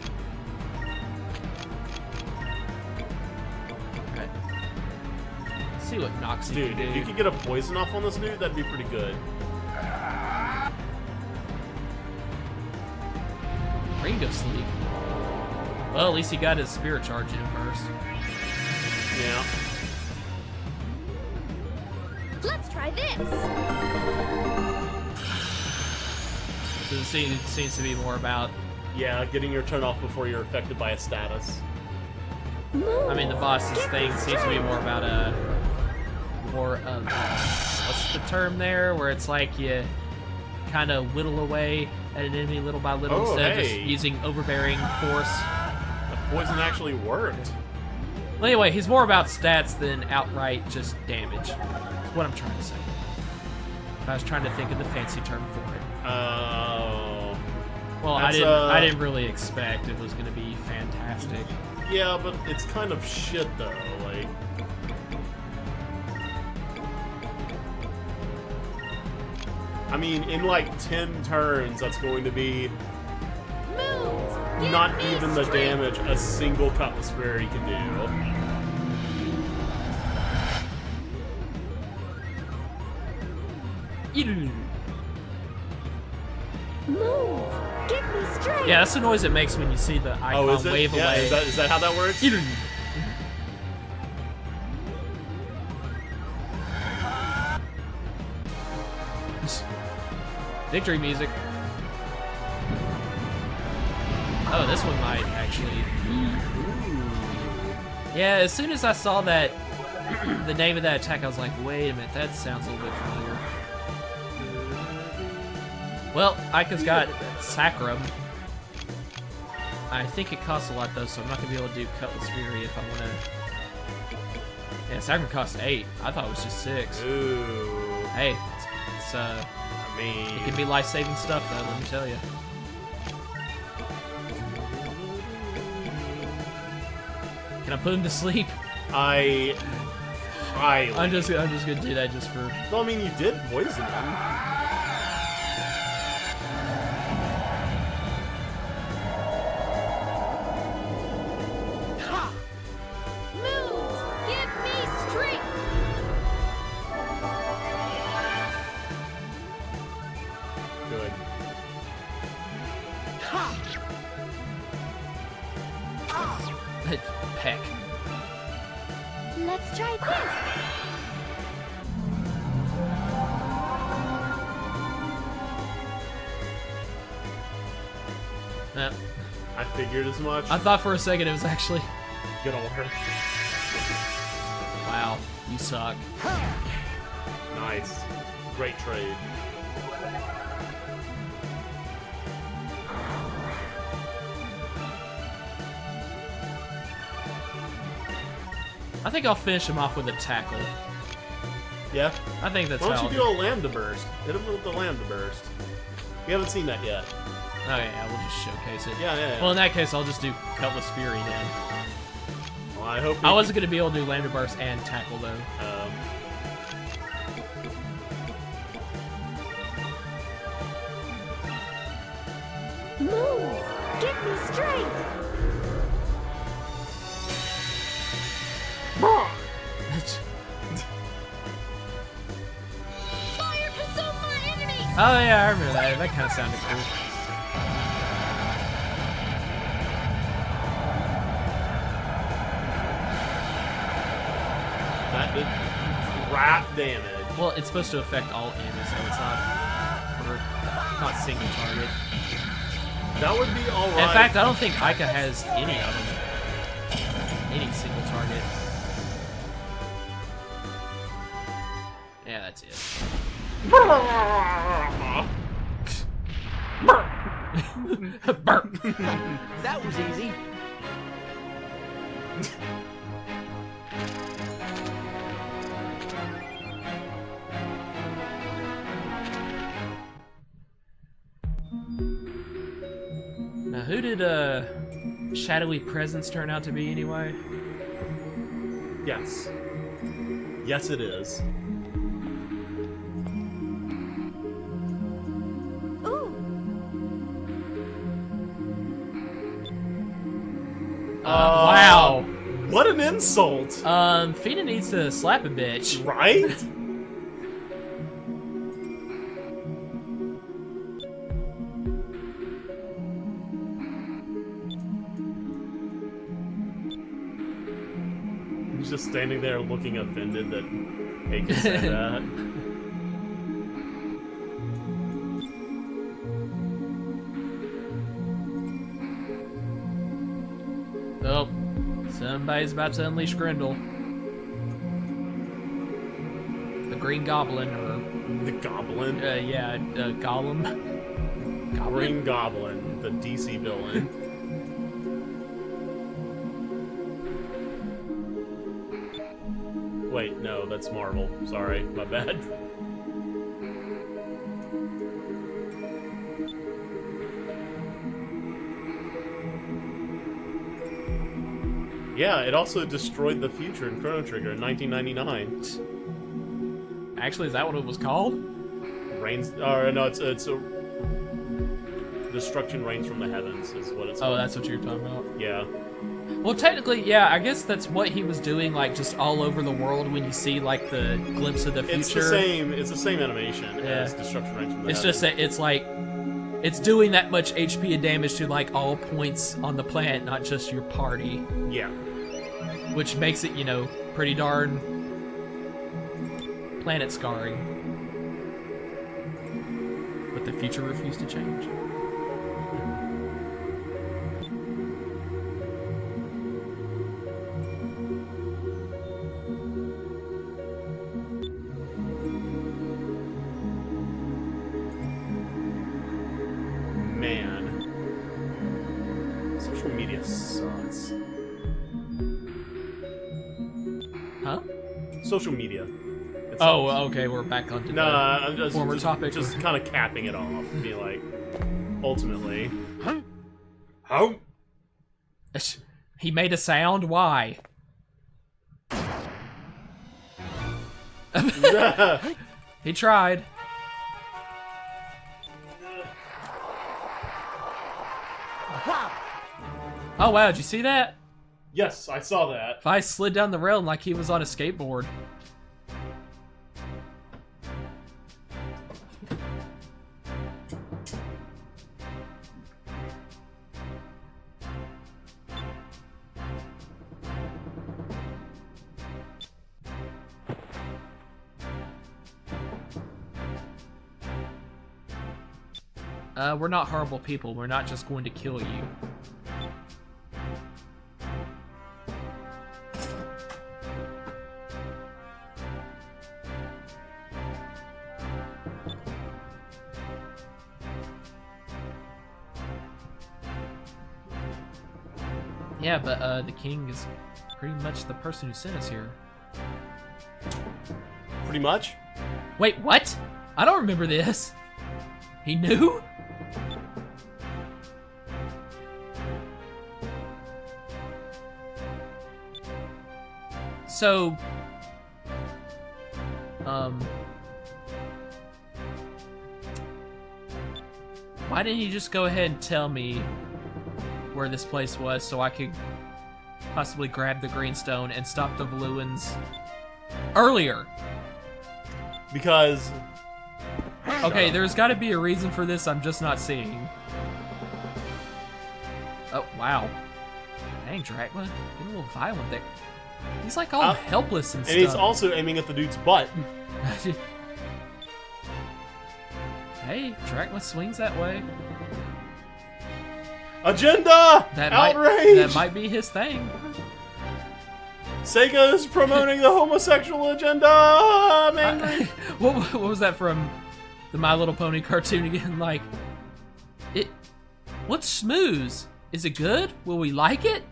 Speaker 1: Okay. Let's see what Noxie
Speaker 2: Dude,
Speaker 1: can do.
Speaker 2: if you could get a poison off on this dude, that'd be pretty good.
Speaker 1: Ring of Sleep. Well, at least he got his spirit charge in first.
Speaker 2: Yeah.
Speaker 3: Let's try this.
Speaker 1: So it seems to be more about...
Speaker 2: Yeah, getting your turn off before you're affected by a status.
Speaker 3: Moons,
Speaker 1: I mean, the boss's
Speaker 3: give me
Speaker 1: thing seems to be
Speaker 3: strength.
Speaker 1: more about more of what's the term there, where it's like you kind of whittle away at an enemy little by little instead of just using overbearing force.
Speaker 2: The poison actually worked.
Speaker 1: Well, anyway, he's more about stats than outright just damage. That's what I'm trying to say. I was trying to think of the fancy term for it.
Speaker 2: Oh.
Speaker 1: Well, I didn't really expect it was going to be fantastic.
Speaker 2: Yeah, but it's kind of shit though. Like, I mean, in like 10 turns, that's going to be not even the damage a single Cutlass Fairy can do.
Speaker 3: Move! Give me strength!
Speaker 1: Yeah, that's the noise it makes when you see the icon wave
Speaker 2: Yeah,
Speaker 1: away.
Speaker 2: is that how that works?
Speaker 1: Victory music. Oh, this one might actually. Yeah, as soon as I saw that, the name of that attack, I was like, wait a minute, that sounds a little bit familiar. Well, Ika's got Sacrum. I think it costs a lot though, so I'm not gonna be able to do Cutlass Fury if I wanna. Yeah, Sacrum costs 8. I thought it was just 6.
Speaker 2: Ooh.
Speaker 1: Hey, it's
Speaker 2: I mean,
Speaker 1: it can be life-saving stuff though, let me tell you. Can I put him to sleep?
Speaker 2: I'm
Speaker 1: just gonna do that just for.
Speaker 2: Well, I mean, you did poison him.
Speaker 3: Move! Give me strength!
Speaker 2: Good.
Speaker 1: Peck.
Speaker 3: Let's try this!
Speaker 2: I figured as much.
Speaker 1: I thought for a second it was actually.
Speaker 2: Good order.
Speaker 1: Wow, you suck.
Speaker 2: Nice. Great trade.
Speaker 1: I think I'll finish him off with a tackle.
Speaker 2: Yeah.
Speaker 1: I think that's
Speaker 2: Why
Speaker 1: how.
Speaker 2: don't you do a Lambda Burst? Hit him with the Lambda Burst. We haven't seen that yet.
Speaker 1: Oh yeah, we'll just showcase it.
Speaker 2: Yeah.
Speaker 1: Well, in that case, I'll just do Cutlass Fury then.
Speaker 2: Well, I hope.
Speaker 1: I wasn't gonna be able to do Lambda Burst and tackle though.
Speaker 3: Move! Give me strength! Fire consume my enemies!
Speaker 1: Oh yeah, I remember that. That kind of sounded cool.
Speaker 2: That did crap damage.
Speaker 1: Well, it's supposed to affect all enemies, so it's not single target.
Speaker 2: That would be alright.
Speaker 1: In fact, I don't think Ica has any of them. Any single target. Yeah, that's it. Burp.
Speaker 5: That was easy.
Speaker 1: Now, who did Shadowy Presence turn out to be anyway?
Speaker 2: Yes. Yes, it is.
Speaker 3: Ooh!
Speaker 1: Wow.
Speaker 2: What an insult!
Speaker 1: Fina needs to slap a bitch.
Speaker 2: Right? He's just standing there looking offended that Aiken said that.
Speaker 1: Oh, somebody's about to unleash Grendel. The Green Goblin, or
Speaker 2: The Goblin.
Speaker 1: Yeah, Gollum.
Speaker 2: Green Goblin, the DC villain. Wait, no, that's Marvel. Sorry, my bad. Yeah, it also destroyed the future in Chrono Trigger in 1999.
Speaker 1: Actually, is that what it was called?
Speaker 2: Rains, or no, it's a destruction rains from the heavens is what it's
Speaker 1: Oh,
Speaker 2: called.
Speaker 1: that's what you're talking about.
Speaker 2: Yeah.
Speaker 1: Well, technically, yeah, I guess that's what he was doing, like, just all over the world when you see, like, the glimpse of the future.
Speaker 2: It's the same animation as Destruction Rains from the
Speaker 1: It's
Speaker 2: Heavens.
Speaker 1: just that it's, like, it's doing that much HP and damage to, like, all points on the planet, not just your party.
Speaker 2: Yeah.
Speaker 1: Which makes it, you know, pretty darn planet scarring. But the future refused to change.
Speaker 2: Man. Social media sucks.
Speaker 1: Huh?
Speaker 2: Social media. It sucks.
Speaker 1: Oh, okay, we're back onto
Speaker 2: No,
Speaker 1: the
Speaker 2: I'm just
Speaker 1: former topic.
Speaker 2: Just kind of capping it off. Be like, ultimately, how?
Speaker 1: He made a sound. Why? He tried. Oh wow, did you see that?
Speaker 2: Yes, I saw that.
Speaker 1: If I slid down the rail like he was on a skateboard. We're not horrible people. We're not just going to kill you. Yeah, but the king is pretty much the person who sent us here.
Speaker 2: Pretty much.
Speaker 1: Wait, what? I don't remember this. He knew? So, why didn't you just go ahead and tell me where this place was so I could possibly grab the green stone and stop the Valuans earlier?
Speaker 2: Because...
Speaker 1: Okay, there's got to be a reason for this I'm just not seeing. Oh, wow. Dang, Dracula. Getting a little violent there. He's like all helpless and stuff.
Speaker 2: And he's also aiming at the dude's butt.
Speaker 1: Hey, Dracula swings that way.
Speaker 2: Agenda! Outrage!
Speaker 1: That might be his thing.
Speaker 2: Sega is promoting the homosexual agenda! I'm angry!
Speaker 1: What was that from the My Little Pony cartoon again? Like, what's schmooze? Is it good? Will we like it?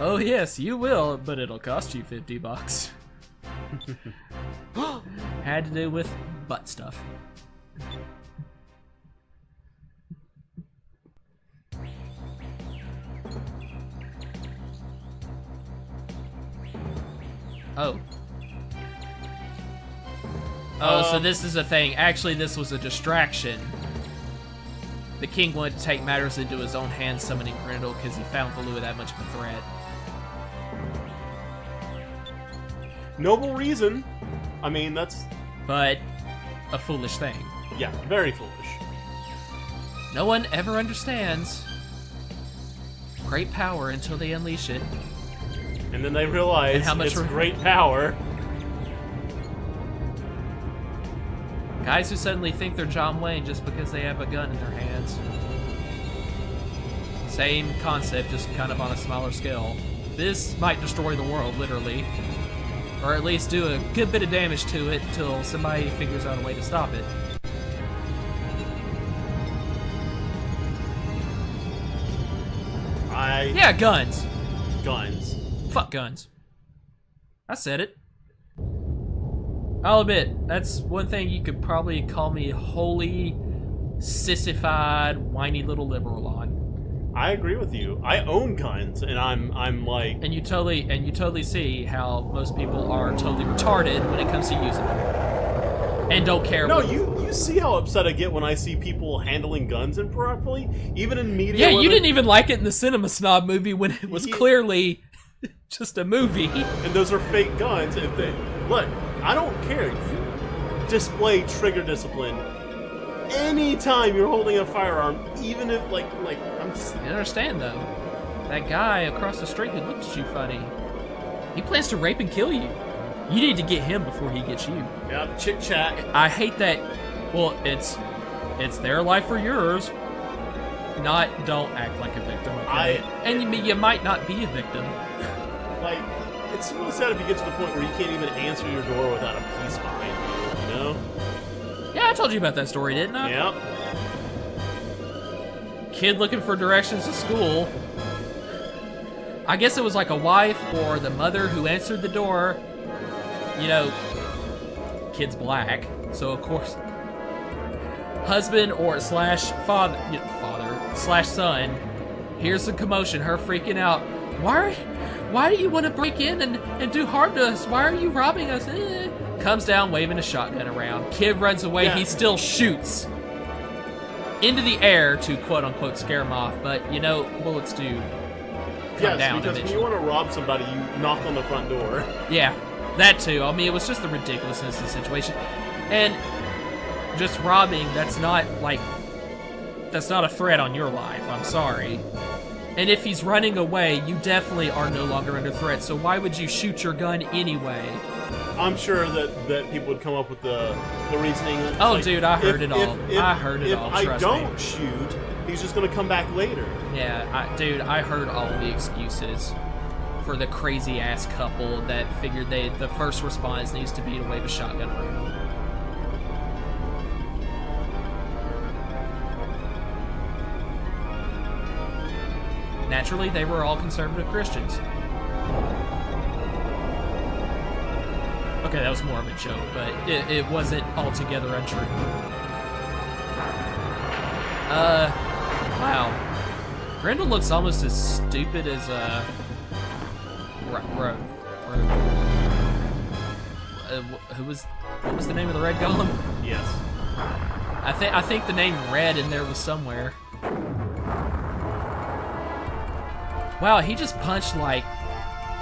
Speaker 1: Oh yes, you will, but it'll cost you $50. Had to do with butt stuff. Oh. Oh, so this is a thing. Actually, this was a distraction. The king wanted to take matters into his own hands, summoning Grendel, because he found Valua that much of a threat.
Speaker 2: Noble reason. I mean, that's...
Speaker 1: But a foolish thing.
Speaker 2: Yeah, very foolish.
Speaker 1: No one ever understands great power until they unleash it.
Speaker 2: And then they realize
Speaker 1: And how much
Speaker 2: it's great power.
Speaker 1: Guys who suddenly think they're John Wayne just because they have a gun in their hands. Same concept, just kind of on a smaller scale. This might destroy the world, literally. Or at least do a good bit of damage to it until somebody figures out a way to stop it. Yeah, guns.
Speaker 2: Guns.
Speaker 1: Fuck guns. I said it. I'll admit, that's one thing you could probably call me wholly sissified, whiny little liberal on.
Speaker 2: I agree with you. I own guns, and I'm like...
Speaker 1: And you totally see how most people are totally retarded when it comes to using them. And don't care.
Speaker 2: No, you see how upset I get when I see people handling guns improperly? Even in media...
Speaker 1: Yeah, you didn't even like it in the Cinema Snob movie when it was clearly just a movie.
Speaker 2: And those are fake guns. If they... Look, I don't care. Display trigger discipline anytime you're holding a firearm, even if, like, I'm just...
Speaker 1: You understand, though. That guy across the street who looked at you funny, he plans to rape and kill you. You need to get him before he gets you.
Speaker 2: Yeah, chit-chat.
Speaker 1: I hate that. Well, it's their life or yours. Don't act like a victim, okay? And you might not be a victim.
Speaker 2: Like, it's really sad if you get to the point where you can't even answer your door without a piece behind you, you know?
Speaker 1: Yeah, I told you about that story, didn't I?
Speaker 2: Yep.
Speaker 1: Kid looking for directions to school. I guess it was like a wife or the mother who answered the door. You know, kid's black, so of course, husband or slash father slash son hears the commotion, her freaking out. Why do you want to break in and do harm to us? Why are you robbing us? Comes down waving a shotgun around. Kid runs away.
Speaker 2: Yeah.
Speaker 1: He still shoots into the air to quote-unquote scare him off, but you know, bullets do come down
Speaker 2: because
Speaker 1: eventually.
Speaker 2: when you want to rob somebody, you knock on the front door.
Speaker 1: Yeah, that too. I mean, it was just the ridiculousness of the situation. And just robbing, that's not a threat on your life. I'm sorry. And if he's running away, you definitely are no longer under threat, so why would you shoot your gun anyway?
Speaker 2: I'm sure that people would come up with the reasoning.
Speaker 1: Oh,
Speaker 2: like,
Speaker 1: dude, I heard it all. I heard it all,
Speaker 2: If I
Speaker 1: trust me.
Speaker 2: don't shoot, he's just going to come back later.
Speaker 1: Yeah, dude, I heard all the excuses for the crazy-ass couple that figured the first response needs to be to wave a shotgun around. Naturally, they were all conservative Christians. Okay, that was more of a joke, but it wasn't altogether untrue. Wow. Grendel looks almost as stupid as, what was the name of the red golem?
Speaker 2: Yes.
Speaker 1: I think the name Red in there was somewhere. Wow, he just punched, like,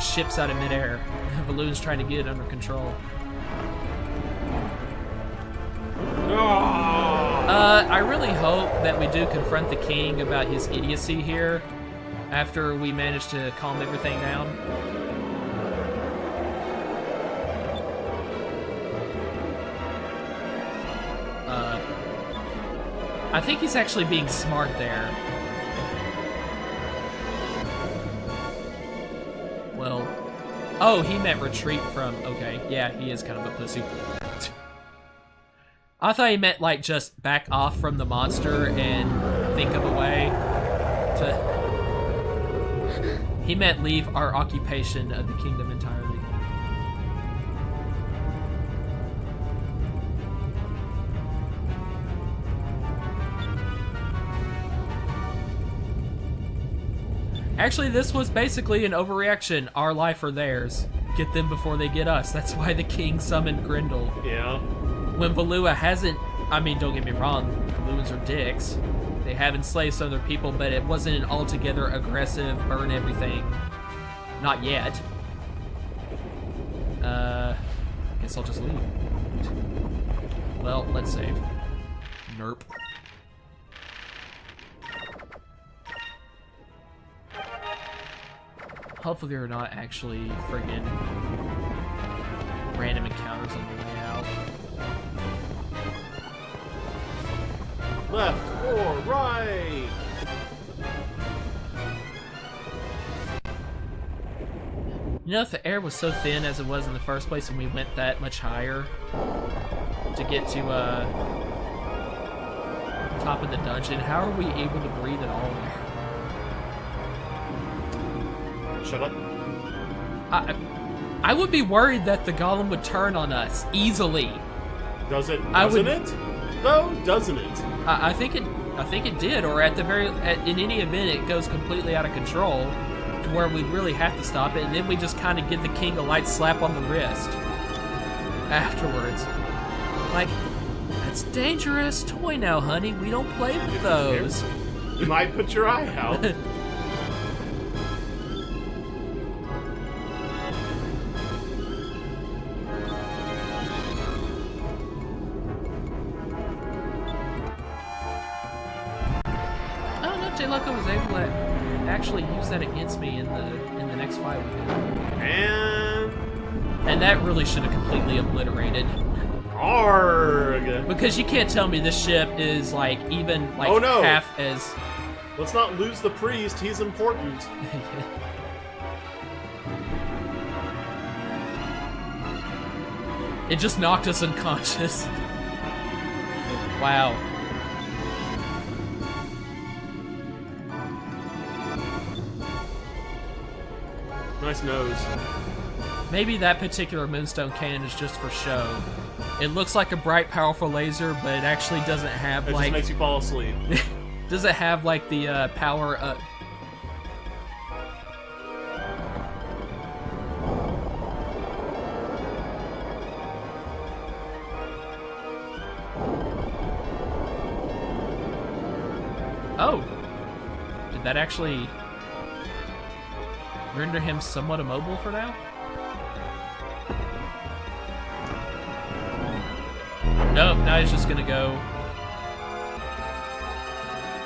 Speaker 1: ships out of midair. Valuan's trying to get it under control. I really hope that we do confront the king about his idiocy here after we manage to calm everything down. I think he's actually being smart there. Well, oh, he meant retreat from, okay, yeah, he is kind of a pussy. I thought he meant, like, just back off from the monster and think of a way to... He meant leave our occupation of the kingdom entirely. Actually, this was basically an overreaction. Our life or theirs. Get them before they get us. That's why the king summoned Grendel.
Speaker 2: Yeah.
Speaker 1: When Valua hasn't... I mean, don't get me wrong. Valuans are dicks. They have enslaved some other people, but it wasn't an altogether aggressive, burn everything. Not yet. Guess I'll just leave. Well, let's save. Nerp. Hopefully they're not actually friggin' random encounters on the way out.
Speaker 2: Left or right?
Speaker 1: You know, if the air was so thin as it was in the first place and we went that much higher to get to top of the dungeon, how are we able to breathe at all there?
Speaker 2: Shut up.
Speaker 1: I would be worried that the golem would turn on us easily.
Speaker 2: Does it? Doesn't it? Though, doesn't it?
Speaker 1: I think it did, or in any event, it goes completely out of control to where we really have to stop it, and then we just kind of give the king a light slap on the wrist afterwards. Like, that's dangerous toy now, honey. We don't play with those.
Speaker 2: You might put your eye out.
Speaker 1: Loco was able to actually use that against me in the next fight we did. And that really should have completely obliterated.
Speaker 2: Arg!
Speaker 1: Because you can't tell me this ship is like even like
Speaker 2: oh, no.
Speaker 1: half as.
Speaker 2: Let's not lose the priest. He's important.
Speaker 1: It just knocked us unconscious. Wow.
Speaker 2: Nice nose.
Speaker 1: Maybe that particular moonstone cannon is just for show. It looks like a bright, powerful laser, but it actually doesn't have
Speaker 2: it
Speaker 1: like.
Speaker 2: It just makes you fall asleep.
Speaker 1: Does it have like the power? Oh, did that actually render him somewhat immobile for now? Nope, now he's just gonna go.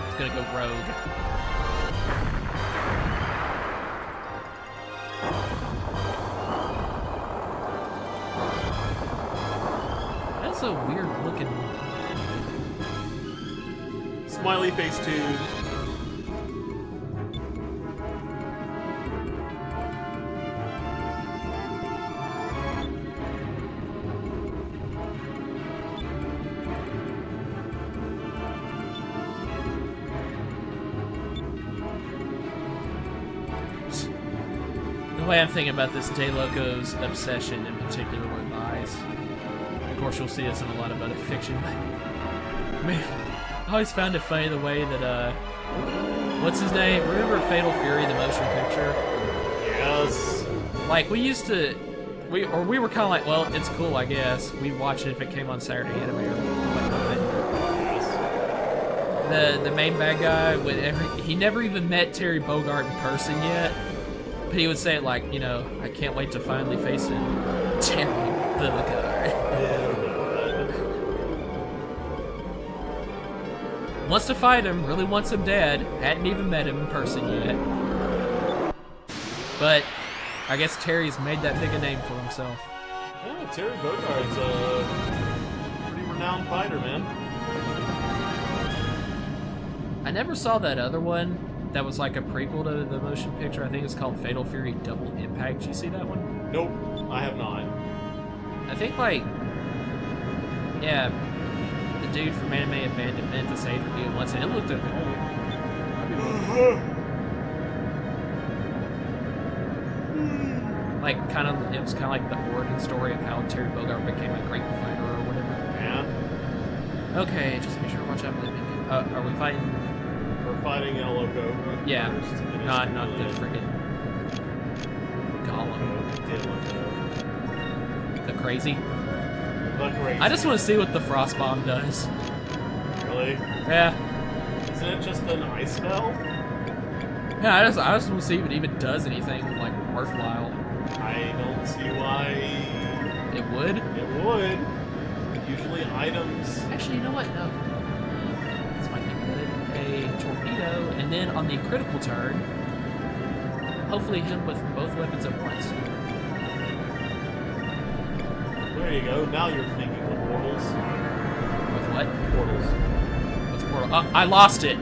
Speaker 1: He's gonna go rogue. That's a weird looking.
Speaker 2: Smiley face too.
Speaker 1: The way I'm thinking about this De Loco's obsession in particular with eyes. Of course, you'll see this in a lot of other fiction, but man, I always found it funny the way that, what's his name? Remember Fatal Fury, the motion picture?
Speaker 2: Yes.
Speaker 1: Like, we used to, we were kind of like, well, it's cool, I guess. We'd watch it if it came on Saturday Anime or whatnot.
Speaker 2: Yes.
Speaker 1: The main bad guy, he never even met Terry Bogard in person yet. But he would say it like, you know, I can't wait to finally face him. Terry Bogard. Wants to fight him, really wants him dead. Hadn't even met him in person yet. But I guess Terry's made that big a name for himself.
Speaker 2: Yeah, Terry Bogard's a pretty renowned fighter, man.
Speaker 1: I never saw that other one that was like a prequel to the motion picture. I think it's called Fatal Fury Double Impact. Did you see that one?
Speaker 2: Nope, I have not.
Speaker 1: I think like, yeah, the dude from Anime Abandonment, the same review once, and it looked okay. Like, it was kind of like the origin story of how Terry Bogard became a great fighter or whatever.
Speaker 2: Yeah.
Speaker 1: Okay, just make sure to watch out. Are we fighting?
Speaker 2: We're fighting El Loco.
Speaker 1: Yeah, not the friggin' golem. The crazy. I just want to see what the frost bomb does.
Speaker 2: Really?
Speaker 1: Yeah.
Speaker 2: Isn't it just an ice spell?
Speaker 1: Yeah, I just want to see if it even does anything like worthwhile.
Speaker 2: I don't see why.
Speaker 1: It would.
Speaker 2: It would. Usually items.
Speaker 1: Actually, you know what? No. This might be good. A torpedo, and then on the critical turn, hopefully hit him with both weapons at once.
Speaker 2: There you go. Now you're thinking with portals.
Speaker 1: With what?
Speaker 2: Portals.
Speaker 1: What's portal? I lost it.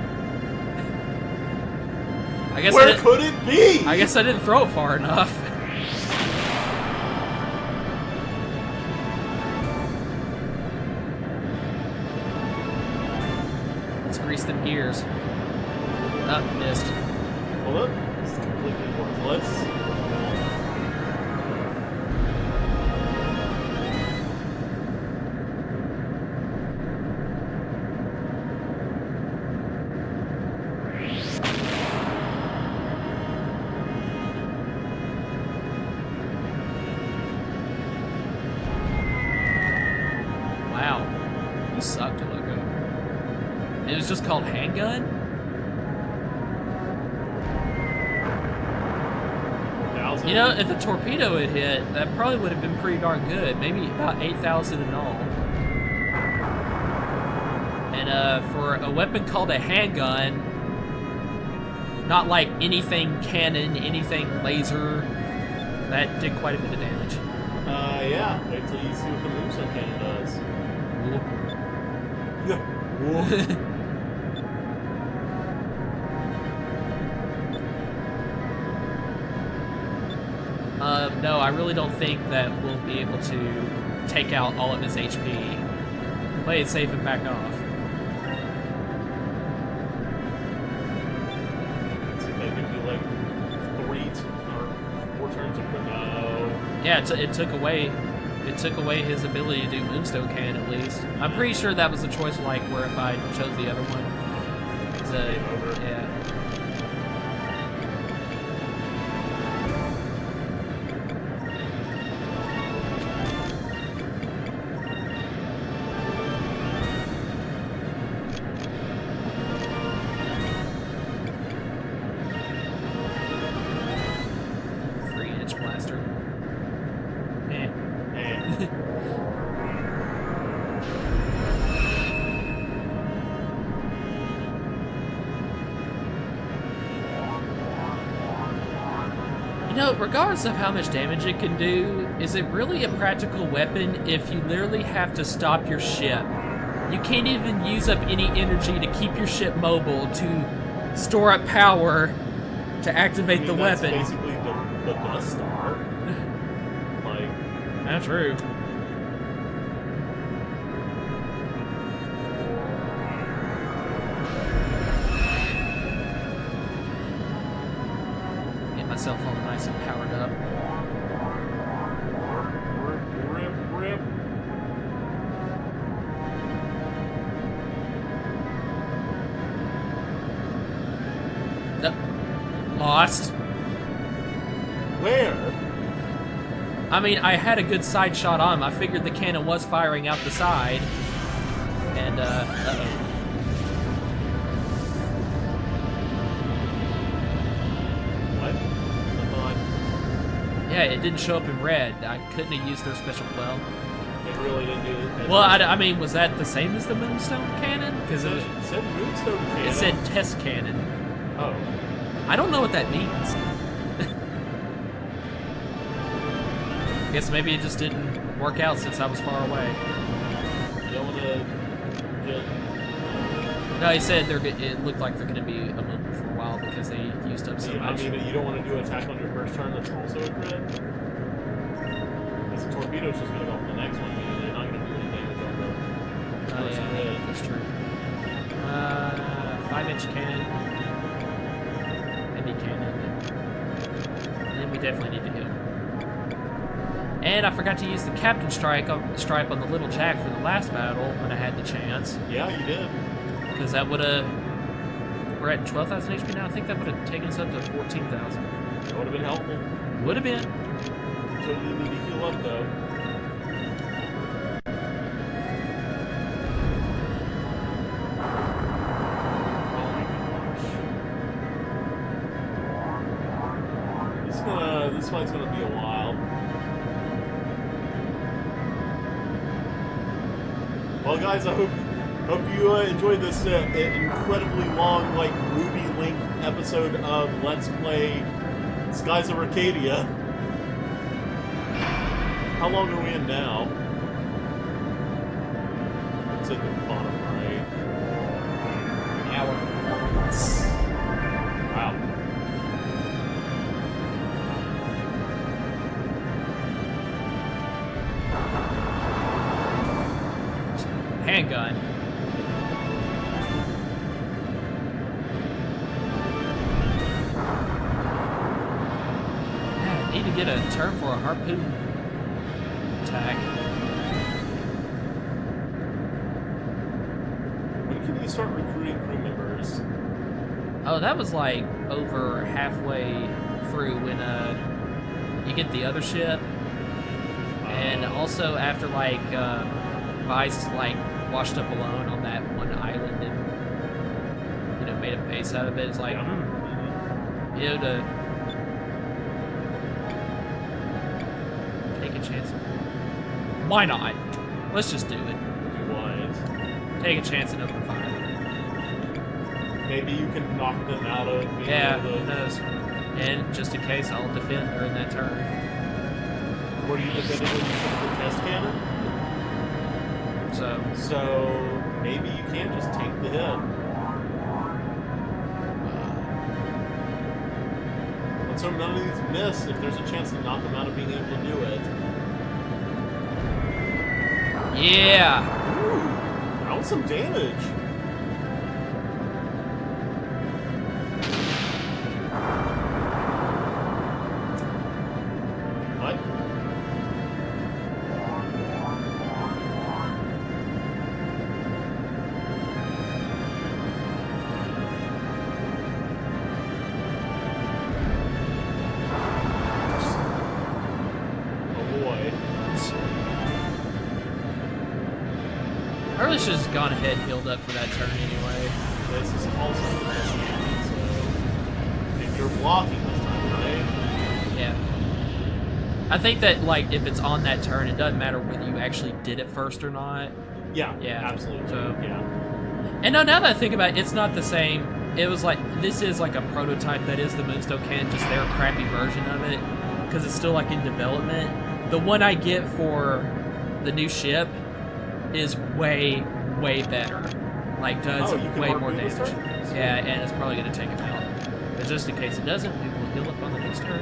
Speaker 1: I guess
Speaker 2: Where could it be?
Speaker 1: I guess I didn't throw it far enough. grease them gears. Oh, missed.
Speaker 2: Hold up. It's completely worthless.
Speaker 1: Wow. You sucked, Loco. It was just called handgun? You know, if the torpedo had hit, that probably would have been pretty darn good. Maybe about 8,000 in all. And for a weapon called a handgun, not like anything cannon, anything laser, that did quite a bit of damage.
Speaker 2: Yeah. Wait till you see what the moonstone cannon does. Yeah.
Speaker 1: No, I really don't think that we'll be able to take out all of his HP. Play it safe and back off.
Speaker 2: Let's see if they can do like 3 or 4 turns of no.
Speaker 1: Yeah, it took away his ability to do Moonstone Cannon at least. I'm pretty sure that was a choice like where if I chose the other one. It's
Speaker 2: Game over.
Speaker 1: Yeah. Blaster. Eh. You know, regardless of how much damage it can do, is it really a practical weapon if you literally have to stop your ship? You can't even use up any energy to keep your ship mobile to store up power to activate the
Speaker 2: that's
Speaker 1: weapon.
Speaker 2: Basically the Death Star. Like,
Speaker 1: that's true. Get myself all nice and powered up.
Speaker 2: rip.
Speaker 1: Nope. Lost.
Speaker 2: Where?
Speaker 1: I mean, I had a good side shot on him. I figured the cannon was firing out the side. And, uh-oh.
Speaker 2: What?
Speaker 1: Yeah, it didn't show up in red. I couldn't have used their special well.
Speaker 2: It really didn't do it.
Speaker 1: Well, I mean, was that the same as the Moonstone Cannon? Because
Speaker 2: It said Moonstone Cannon.
Speaker 1: it said Test Cannon.
Speaker 2: Oh.
Speaker 1: I don't know what that means. Guess maybe it just didn't work out since I was far away.
Speaker 2: You don't want to get...
Speaker 1: No, he said it looked like they're going to be a mobile for a while because they used up so
Speaker 2: I
Speaker 1: much.
Speaker 2: mean, you don't want to do an attack on your first turn that's also a crit. Because the torpedo's just going to go for the next one, and they're not going to do any damage on the first crit.
Speaker 1: That's true. 5-inch cannon. Heavy cannon. And then we definitely need to hit him. And I forgot to use the Captain stripe on the Little Jack for the last battle when I had the chance.
Speaker 2: Yeah, you did.
Speaker 1: Because that would have... We're at 12,000 HP now. I think that would have taken us up to 14,000.
Speaker 2: That would have been helpful.
Speaker 1: Would have been.
Speaker 2: So you need to heal up, though. Oh my gosh. This fight's gonna be a while. Well, guys, I hope you enjoyed this incredibly long, like, movie-length episode of Let's Play Skies of Arcadia. How long are we in now? It's at the bottom right.
Speaker 1: Hour.
Speaker 2: Wow.
Speaker 1: Handgun. get a term for a harpoon attack.
Speaker 2: When can you start recruiting crew members?
Speaker 1: Oh, that was like over halfway through when you get the other ship, and also after like Vice like washed up alone on that one island and made a base out of it. It's like to take a chance. Why not? Let's just do it.
Speaker 2: Do what?
Speaker 1: Take a chance and open fire.
Speaker 2: Maybe you can knock them out of being
Speaker 1: Yeah,
Speaker 2: able
Speaker 1: who
Speaker 2: to...
Speaker 1: knows? And just in case, I'll defend during that turn.
Speaker 2: Were you defending when you took the test cannon? So maybe you can just take the hit. Let's hope none of these miss if there's a chance to knock them out of being able to do it.
Speaker 1: Yeah!
Speaker 2: Ooh, that was some damage. What? Oh boy.
Speaker 1: I really should have just gone ahead and healed up for that turn anyway.
Speaker 2: This is also the best hand, so if you're blocking this time, right?
Speaker 1: Yeah. I think that, like, if it's on that turn, it doesn't matter whether you actually did it first or not.
Speaker 2: Yeah,
Speaker 1: Yeah,
Speaker 2: absolutely.
Speaker 1: so-
Speaker 2: yeah.
Speaker 1: And no, now that I think about it, it's not the same. It was like, this is like a prototype that is the Moonstone Cannon, just their crappy version of it, because it's still like in development. The one I get for the new ship is way, way better. Like, does
Speaker 2: you can
Speaker 1: way
Speaker 2: mark
Speaker 1: more
Speaker 2: Google
Speaker 1: damage.
Speaker 2: stars?
Speaker 1: Yeah, and it's probably going to take him out. But just in case it doesn't, we will heal up on the next turn.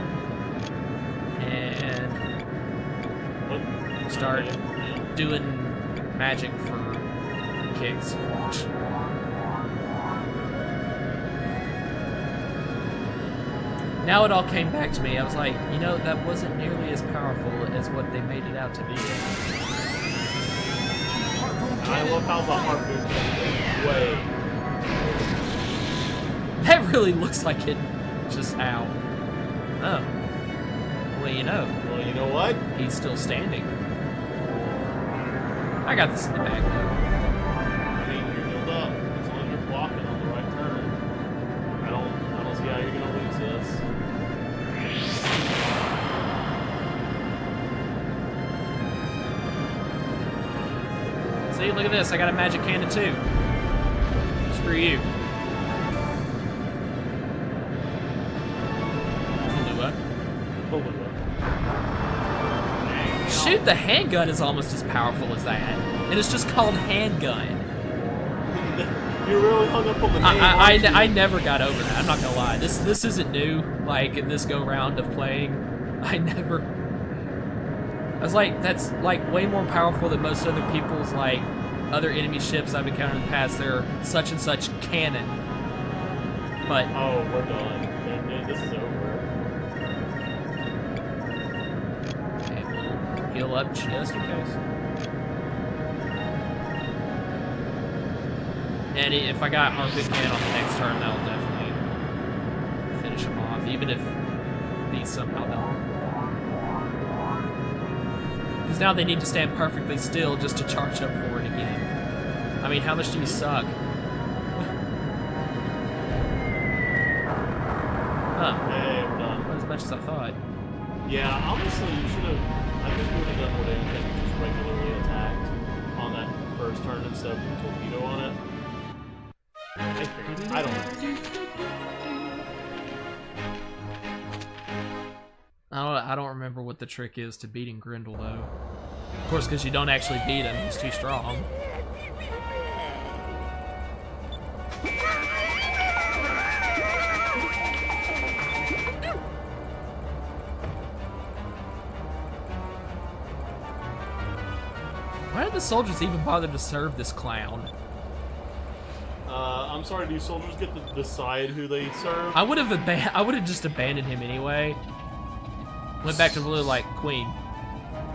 Speaker 1: And start
Speaker 2: Okay, yeah.
Speaker 1: doing magic for kicks. Now it all came back to me. I was like, that wasn't nearly as powerful as what they made it out to be.
Speaker 2: I love how the harpoon goes way.
Speaker 1: That really looks like it just out. Oh. Well,
Speaker 2: Well, you know what?
Speaker 1: he's still standing. I got this in the bag, though.
Speaker 2: I mean, you're healed up. As long as you're blocking on the right turn. I don't see how you're gonna lose this.
Speaker 1: See, look at this. I got a magic cannon, too. Screw you.
Speaker 2: Balua.
Speaker 1: Shoot, the handgun is almost as powerful as that. And it's just called handgun.
Speaker 2: You really hung up on the name, aren't you?
Speaker 1: I never got over that. I'm not gonna lie. This isn't new. Like, in this go-round of playing, I was like, that's, like, way more powerful than most other people's, like, other enemy ships I've encountered in the past. They're such and such cannon. But,
Speaker 2: Oh, we're done. This is over.
Speaker 1: okay, we'll heal up just in case. And if I got Harpoon Cannon on the next turn, that'll definitely finish him off, even if these somehow don't. Because now they need to stand perfectly still just to charge up for it again. I mean, how much do you suck? Huh.
Speaker 2: Hey, we're done.
Speaker 1: Not as much as I thought.
Speaker 2: Yeah, honestly, you should have. I think you would have done more damage if you just regularly attacked on that first turn instead of the torpedo on it. I think. I don't know.
Speaker 1: I don't remember what the trick is to beating Grendel, though. Of course, because you don't actually beat him, he's too strong. Why did the soldiers even bother to serve this clown?
Speaker 2: I'm sorry, do soldiers get to decide who they serve?
Speaker 1: I would have just abandoned him anyway. Went back to blue like Queen.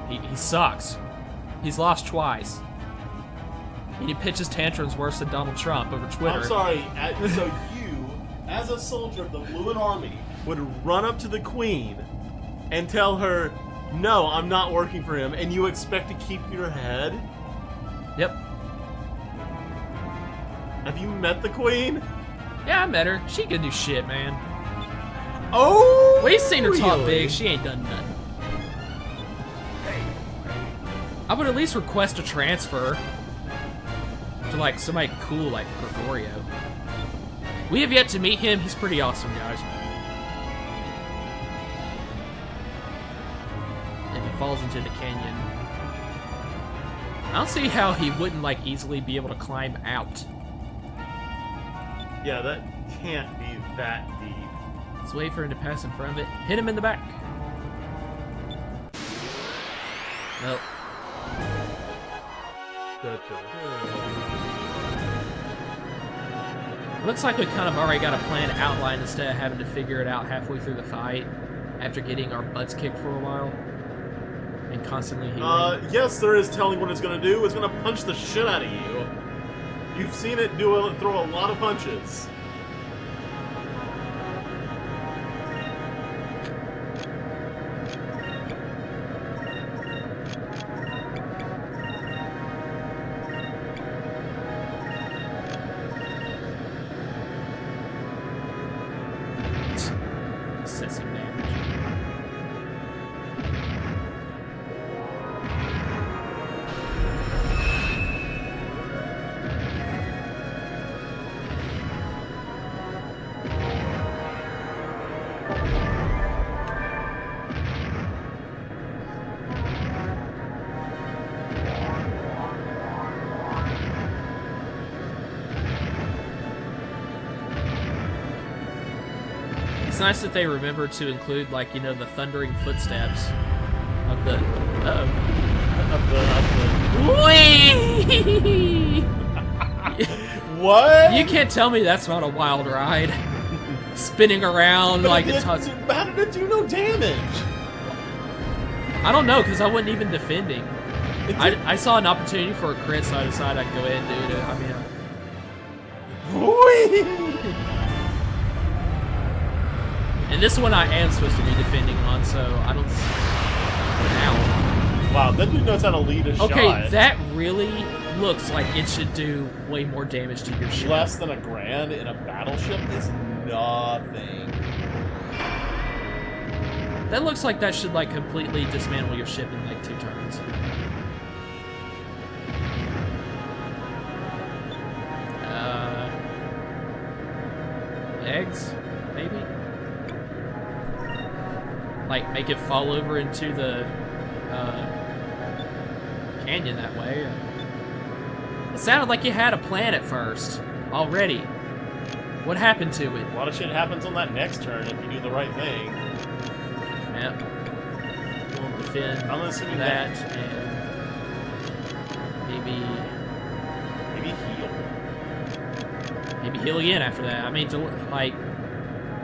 Speaker 1: He sucks. He's lost twice. And he pitches tantrums worse than Donald Trump over Twitter.
Speaker 2: I'm sorry. So you, as a soldier of the Valuan army, would run up to the Queen and tell her, "No, I'm not working for him," and you expect to keep your head?
Speaker 1: Yep.
Speaker 2: Have you met the Queen?
Speaker 1: Yeah, I met her. She can do shit, man.
Speaker 2: Oh,
Speaker 1: We've seen her talk
Speaker 2: really?
Speaker 1: big. She ain't done nothing. I would at least request a transfer to like somebody cool like Gregorio. We have yet to meet him. He's pretty awesome, guys. And he falls into the canyon. I don't see how he wouldn't like easily be able to climb out.
Speaker 2: Yeah, that can't be that deep.
Speaker 1: Let's wait for him to pass in front of it. Hit him in the back. Nope. Looks like we kind of already got a plan outlined instead of having to figure it out halfway through the fight after getting our butts kicked for a while and constantly healing.
Speaker 2: Yes, there is telling what it's going to do. It's going to punch the shit out of you. You've seen it throw a lot of punches.
Speaker 1: Excessive damage. It's nice that they remember to include, like, you know, the thundering footsteps of the. Whee!
Speaker 2: What?
Speaker 1: You can't tell me that's not a wild ride. Spinning around like a tug.
Speaker 2: How did it do no damage?
Speaker 1: I don't know, because I wasn't even defending. I saw an opportunity for a crit, so I decided I'd go ahead and do it. I mean,
Speaker 2: Whee!
Speaker 1: and this one I am supposed to be defending on, so I don't. Ow.
Speaker 2: Wow, that dude knows how to lead a shot.
Speaker 1: Okay, that really looks like it should do way more damage to your ship.
Speaker 2: Less than $1,000 in a battleship is nothing.
Speaker 1: That looks like that should like completely dismantle your ship in like 2 turns. Eggs, maybe? Like make it fall over into the canyon that way. It sounded like you had a plan at first already. What happened to it?
Speaker 2: A lot of shit happens on that next turn if you do the right thing.
Speaker 1: Yep. We'll defend
Speaker 2: I'm assuming
Speaker 1: that and maybe heal again after that. I mean, like,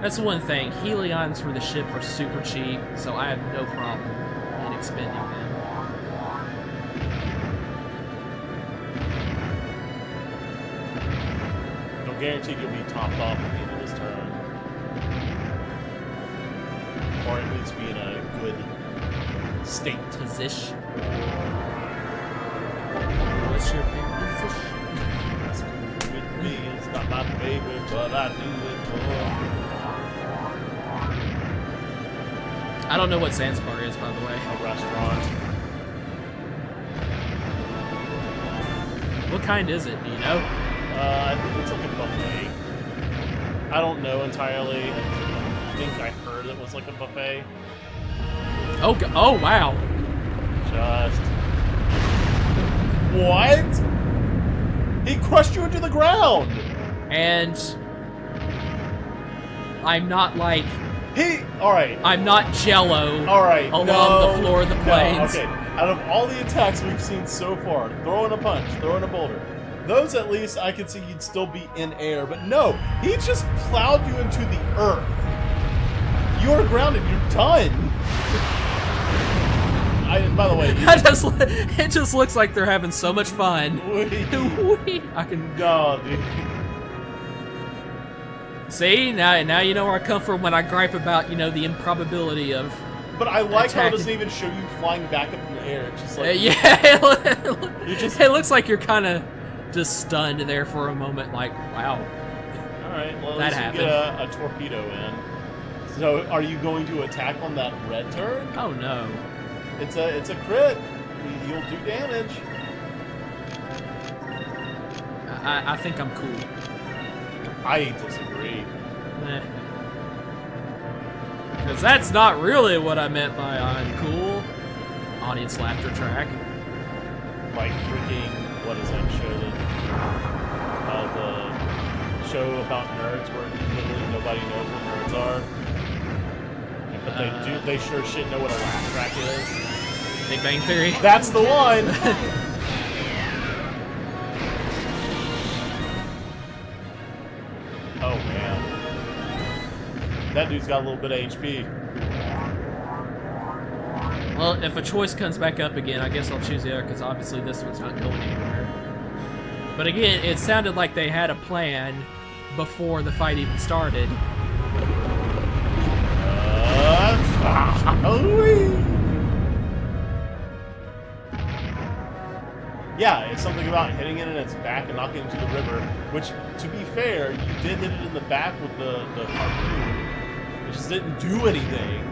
Speaker 1: that's the one thing. Helions for the ship are super cheap, so I have no problem in expending them.
Speaker 2: No guaranteed you'll be topped off at the end of this turn. Or at least be in a good state.
Speaker 1: Position. What's your favorite position?
Speaker 2: That's cool with me. It's not my favorite, but I do it for.
Speaker 1: I don't know what Zanzibar is, by the way.
Speaker 2: A restaurant.
Speaker 1: What kind is it? Do you know?
Speaker 2: I think it's like a buffet. I don't know entirely. I think I heard it was like a buffet.
Speaker 1: Oh, oh wow.
Speaker 2: Just. What? He crushed you into the ground!
Speaker 1: And I'm not like
Speaker 2: Alright.
Speaker 1: I'm not Jello
Speaker 2: Alright.
Speaker 1: along
Speaker 2: no,
Speaker 1: the floor of the plains.
Speaker 2: No, okay. Out of all the attacks we've seen so far, throwing a punch, throwing a boulder, those at least I could see you'd still be in air. But no, he just plowed you into the earth. You're grounded. You're done. by the way,
Speaker 1: It just looks like they're having so much fun. Whee. I can.
Speaker 2: No, dude.
Speaker 1: See, now you know where I come from when I gripe about, the improbability of.
Speaker 2: But I like how it
Speaker 1: attacking.
Speaker 2: doesn't even show you flying back up in the air. It's just like
Speaker 1: It looks like you're kind of just stunned there for a moment, like, wow.
Speaker 2: all right, well,
Speaker 1: That
Speaker 2: let's get a torpedo in. So, are you going to attack on that red turn?
Speaker 1: Oh no.
Speaker 2: It's a crit. You'll do damage.
Speaker 1: I think I'm cool.
Speaker 2: I disagree.
Speaker 1: Because that's not really what I meant by I'm cool. Audience laughter track.
Speaker 2: Like freaking, what is that show that? The show about nerds where literally nobody knows what nerds are. But they sure shit know what a laugh track is.
Speaker 1: Big Bang Theory.
Speaker 2: That's the one! Oh man. That dude's got a little bit of HP.
Speaker 1: Well, if a choice comes back up again, I guess I'll choose the other, because obviously this one's not going anywhere. But again, it sounded like they had a plan before the fight even started.
Speaker 2: Yeah, it's something about hitting it in its back and knocking it into the river, which, to be fair, you did hit it in the back with the harpoon. It just didn't do anything,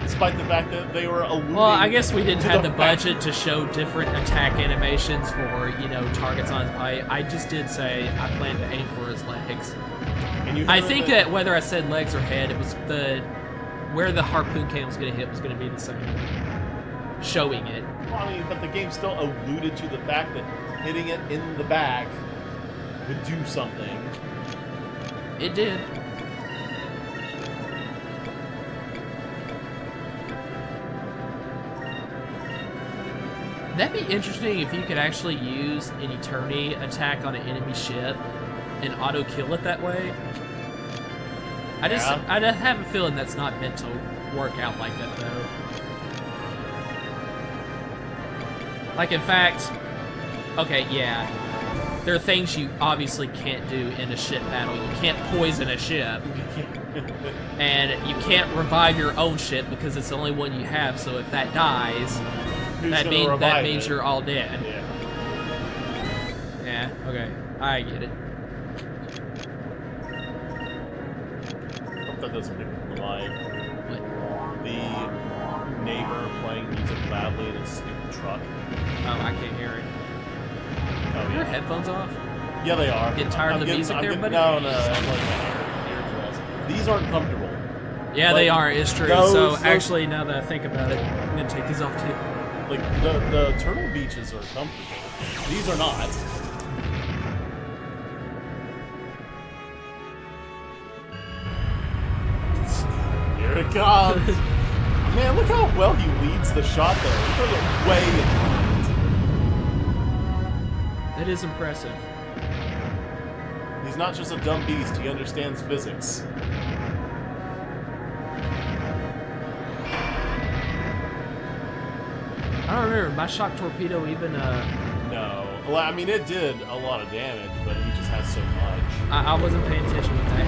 Speaker 2: despite the fact that they were alluding.
Speaker 1: Well, I guess we didn't
Speaker 2: to
Speaker 1: have the
Speaker 2: fact-
Speaker 1: budget to show different attack animations for, targets on his bite. I just did say I plan to aim for his legs.
Speaker 2: And you
Speaker 1: I
Speaker 2: heard
Speaker 1: think that whether I said legs or head, it was where the harpoon cam was going to hit was going to be the same. Showing it.
Speaker 2: Well, I mean, but the game still alluded to the fact that hitting it in the back would do something.
Speaker 1: It did. That'd be interesting if you could actually use an Eternity attack on an enemy ship and auto-kill it that way. I have a feeling that's not meant to work out like that, though. Like, in fact, okay, yeah. There are things you obviously can't do in a ship battle. You can't poison a ship. And you can't revive your own ship because it's the only one you have, so if that dies, that means you're all dead. Yeah, okay. I get it.
Speaker 2: Hope that doesn't make me alive.
Speaker 1: What?
Speaker 2: The neighbor playing music loudly in his stupid truck.
Speaker 1: Oh, I can't hear it.
Speaker 2: Oh,
Speaker 1: Are your
Speaker 2: yeah.
Speaker 1: headphones off?
Speaker 2: Yeah, they are.
Speaker 1: Getting tired of the music there, buddy?
Speaker 2: No, I'm like my eardrums. These aren't comfortable.
Speaker 1: Yeah, they are. It's true.
Speaker 2: those-
Speaker 1: Actually, now that I think about it, I'm gonna take these off too.
Speaker 2: Like, the Turtle Beaches are comfortable. These are not. Here it comes. Man, look how well he leads the shot there. He throws it way in front.
Speaker 1: That is impressive.
Speaker 2: He's not just a dumb beast, he understands physics.
Speaker 1: I don't remember. My shock torpedo even.
Speaker 2: No. Well, I mean, it did a lot of damage, but he just has so much.
Speaker 1: I wasn't paying attention with that.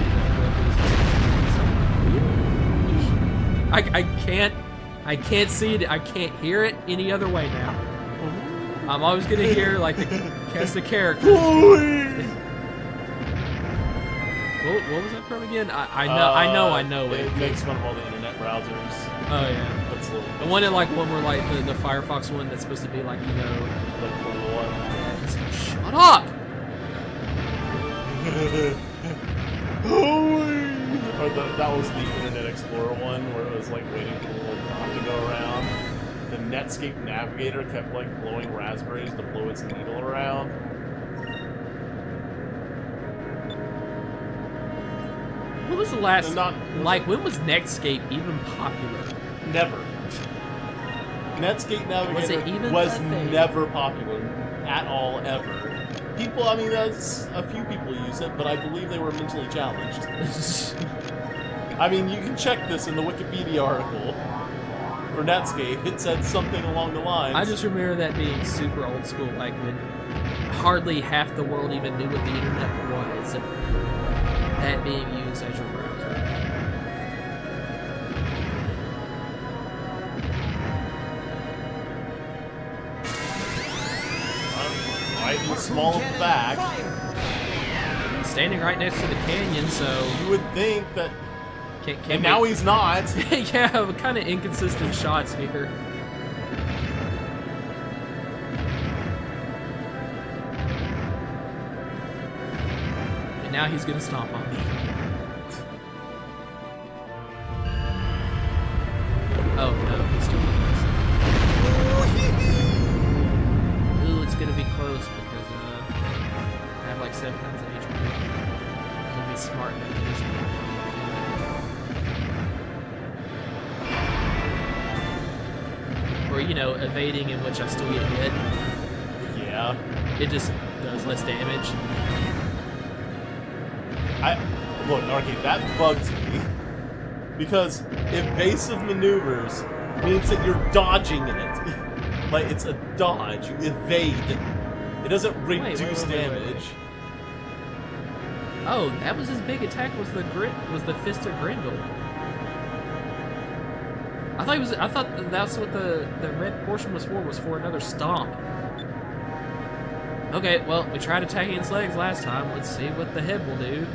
Speaker 1: I can't see it. I can't hear it any other way now. I'm always gonna hear like the character. What was that from again? I know it.
Speaker 2: It makes fun of all the internet browsers.
Speaker 1: Oh yeah.
Speaker 2: That's a little.
Speaker 1: The one in like one where like the Firefox one that's supposed to be like
Speaker 2: the cool one.
Speaker 1: Shut up.
Speaker 2: Or that was the Internet Explorer one where it was like waiting for the little dot to go around. The Netscape Navigator kept like blowing raspberries to blow its needle around.
Speaker 1: When was the last?
Speaker 2: Not-
Speaker 1: when was Netscape even popular?
Speaker 2: Never. Netscape Navigator
Speaker 1: even
Speaker 2: was
Speaker 1: a thing?
Speaker 2: never popular at all, ever. People, I mean, that's a few people use it, but I believe they were mentally challenged. I mean, you can check this in the Wikipedia article for for Netscape, it said something along the lines.
Speaker 1: I just remember that being super old school, like when hardly half the world even knew what the internet was. That being used as your browser.
Speaker 2: Right, and small at the back.
Speaker 1: He's standing right next to the canyon, so
Speaker 2: You would think that.
Speaker 1: can
Speaker 2: And now he's not.
Speaker 1: yeah, kind of inconsistent shots here. And now he's gonna stomp on me. Oh no, he's still close. Ooh, it's gonna be close because I have like 7 times the HP. I'm gonna be smart and do this one. Or, you know, evading in which I still get hit.
Speaker 2: Yeah.
Speaker 1: It just does less damage.
Speaker 2: Look, Arcadia, that bugs me. Because evasive maneuvers means that you're dodging in it. Like, it's a dodge. You evade. It doesn't reduce damage.
Speaker 1: Oh, that was his big attack. Was the Fist of Grendel? I thought that's what the red portion was for another stomp. Okay, well, we tried attacking its legs last time. Let's see what the head will do.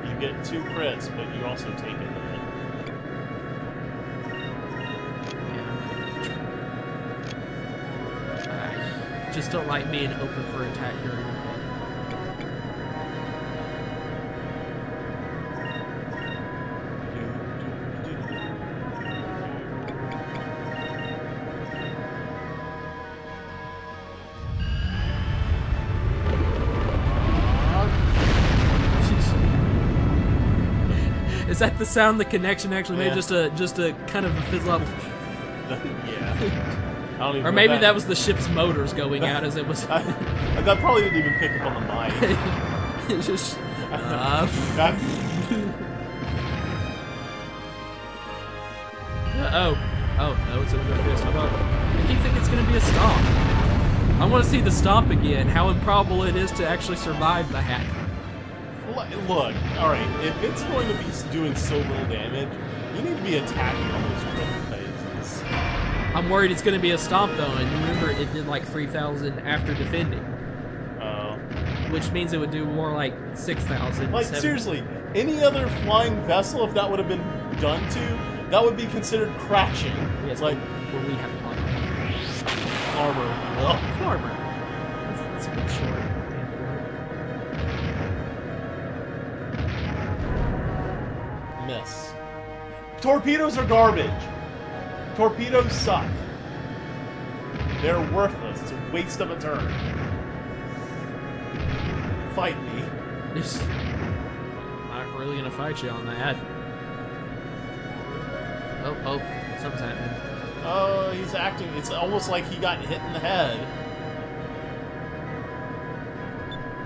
Speaker 2: You get 2 crits, but you also take it.
Speaker 1: I just don't like being open for attack during the fight. Is that the sound the connection actually made?
Speaker 2: Yeah.
Speaker 1: Just a kind of a fizzle out.
Speaker 2: Yeah. I don't even
Speaker 1: Or
Speaker 2: know
Speaker 1: maybe that was the ship's motors going out as it was.
Speaker 2: that probably didn't even pick up on the mic.
Speaker 1: It's just.
Speaker 2: That-
Speaker 1: Oh no, it's another fist. How about? I keep thinking it's gonna be a stomp. I want to see the stomp again. How improbable it is to actually survive that.
Speaker 2: Look, alright, if it's going to be doing so little damage, you need to be attacking all those critical phases.
Speaker 1: I'm worried it's gonna be a stomp though, and remember it did like 3,000 after defending. Which means it would do more like 6,000.
Speaker 2: Like, seriously, any other flying vessel, if that would have been done to, that would be considered crashing.
Speaker 1: Yes,
Speaker 2: like,
Speaker 1: well, we have
Speaker 2: armor. Ugh.
Speaker 1: armor. That's a good short.
Speaker 2: Miss. Torpedoes are garbage. Torpedoes suck. They're worthless. It's a waste of a turn. Fight me.
Speaker 1: Not really gonna fight you on that. Oh, something's happening.
Speaker 2: Oh, he's acting. It's almost like he got hit in the head.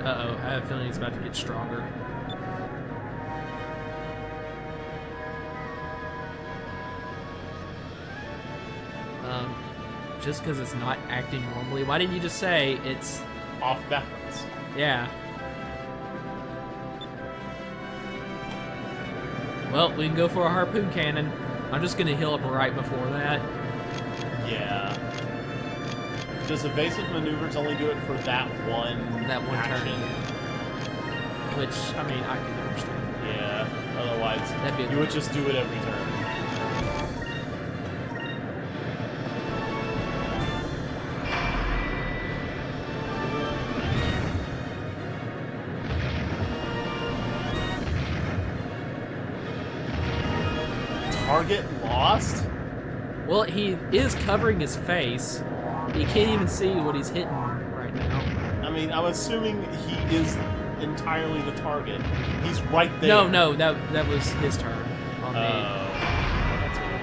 Speaker 1: Uh-oh, I have a feeling he's about to get stronger. Just because it's not acting normally, why didn't you just say it's...
Speaker 2: Off balance.
Speaker 1: Yeah. Well, we can go for a harpoon cannon. I'm just gonna heal up right before that.
Speaker 2: Yeah. Does evasive maneuvers only do it for that one action?
Speaker 1: Turn? Which, I mean, I can understand.
Speaker 2: Yeah. Otherwise,
Speaker 1: That'd be
Speaker 2: you would just do it every turn. Target lost?
Speaker 1: Well, he is covering his face. He can't even see what he's hitting right now.
Speaker 2: I mean, I'm assuming he is entirely the target. He's right there.
Speaker 1: No, that was his turn on me.
Speaker 2: That's cool.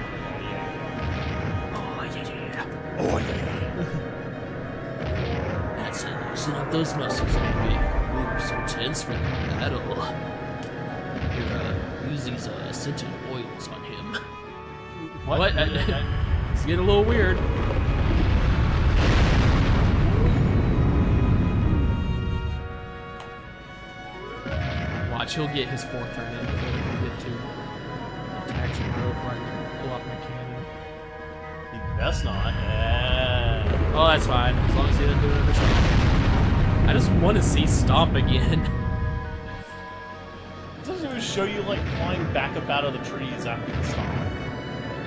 Speaker 2: Oh, yeah.
Speaker 1: That's it. Loosen up those muscles, baby. We were so tense for the battle. Here, use use these scented oils on him.
Speaker 6: What?
Speaker 1: It's getting a little weird. Watch, he'll get his 4th turn in before he get to attacks and rope right and pull off my cannon.
Speaker 2: He best not. Yeah.
Speaker 1: Oh, that's fine, as long as he doesn't do another stomp. I just want to see Stomp again.
Speaker 2: It doesn't even show you like flying back up out of the trees after the stomp.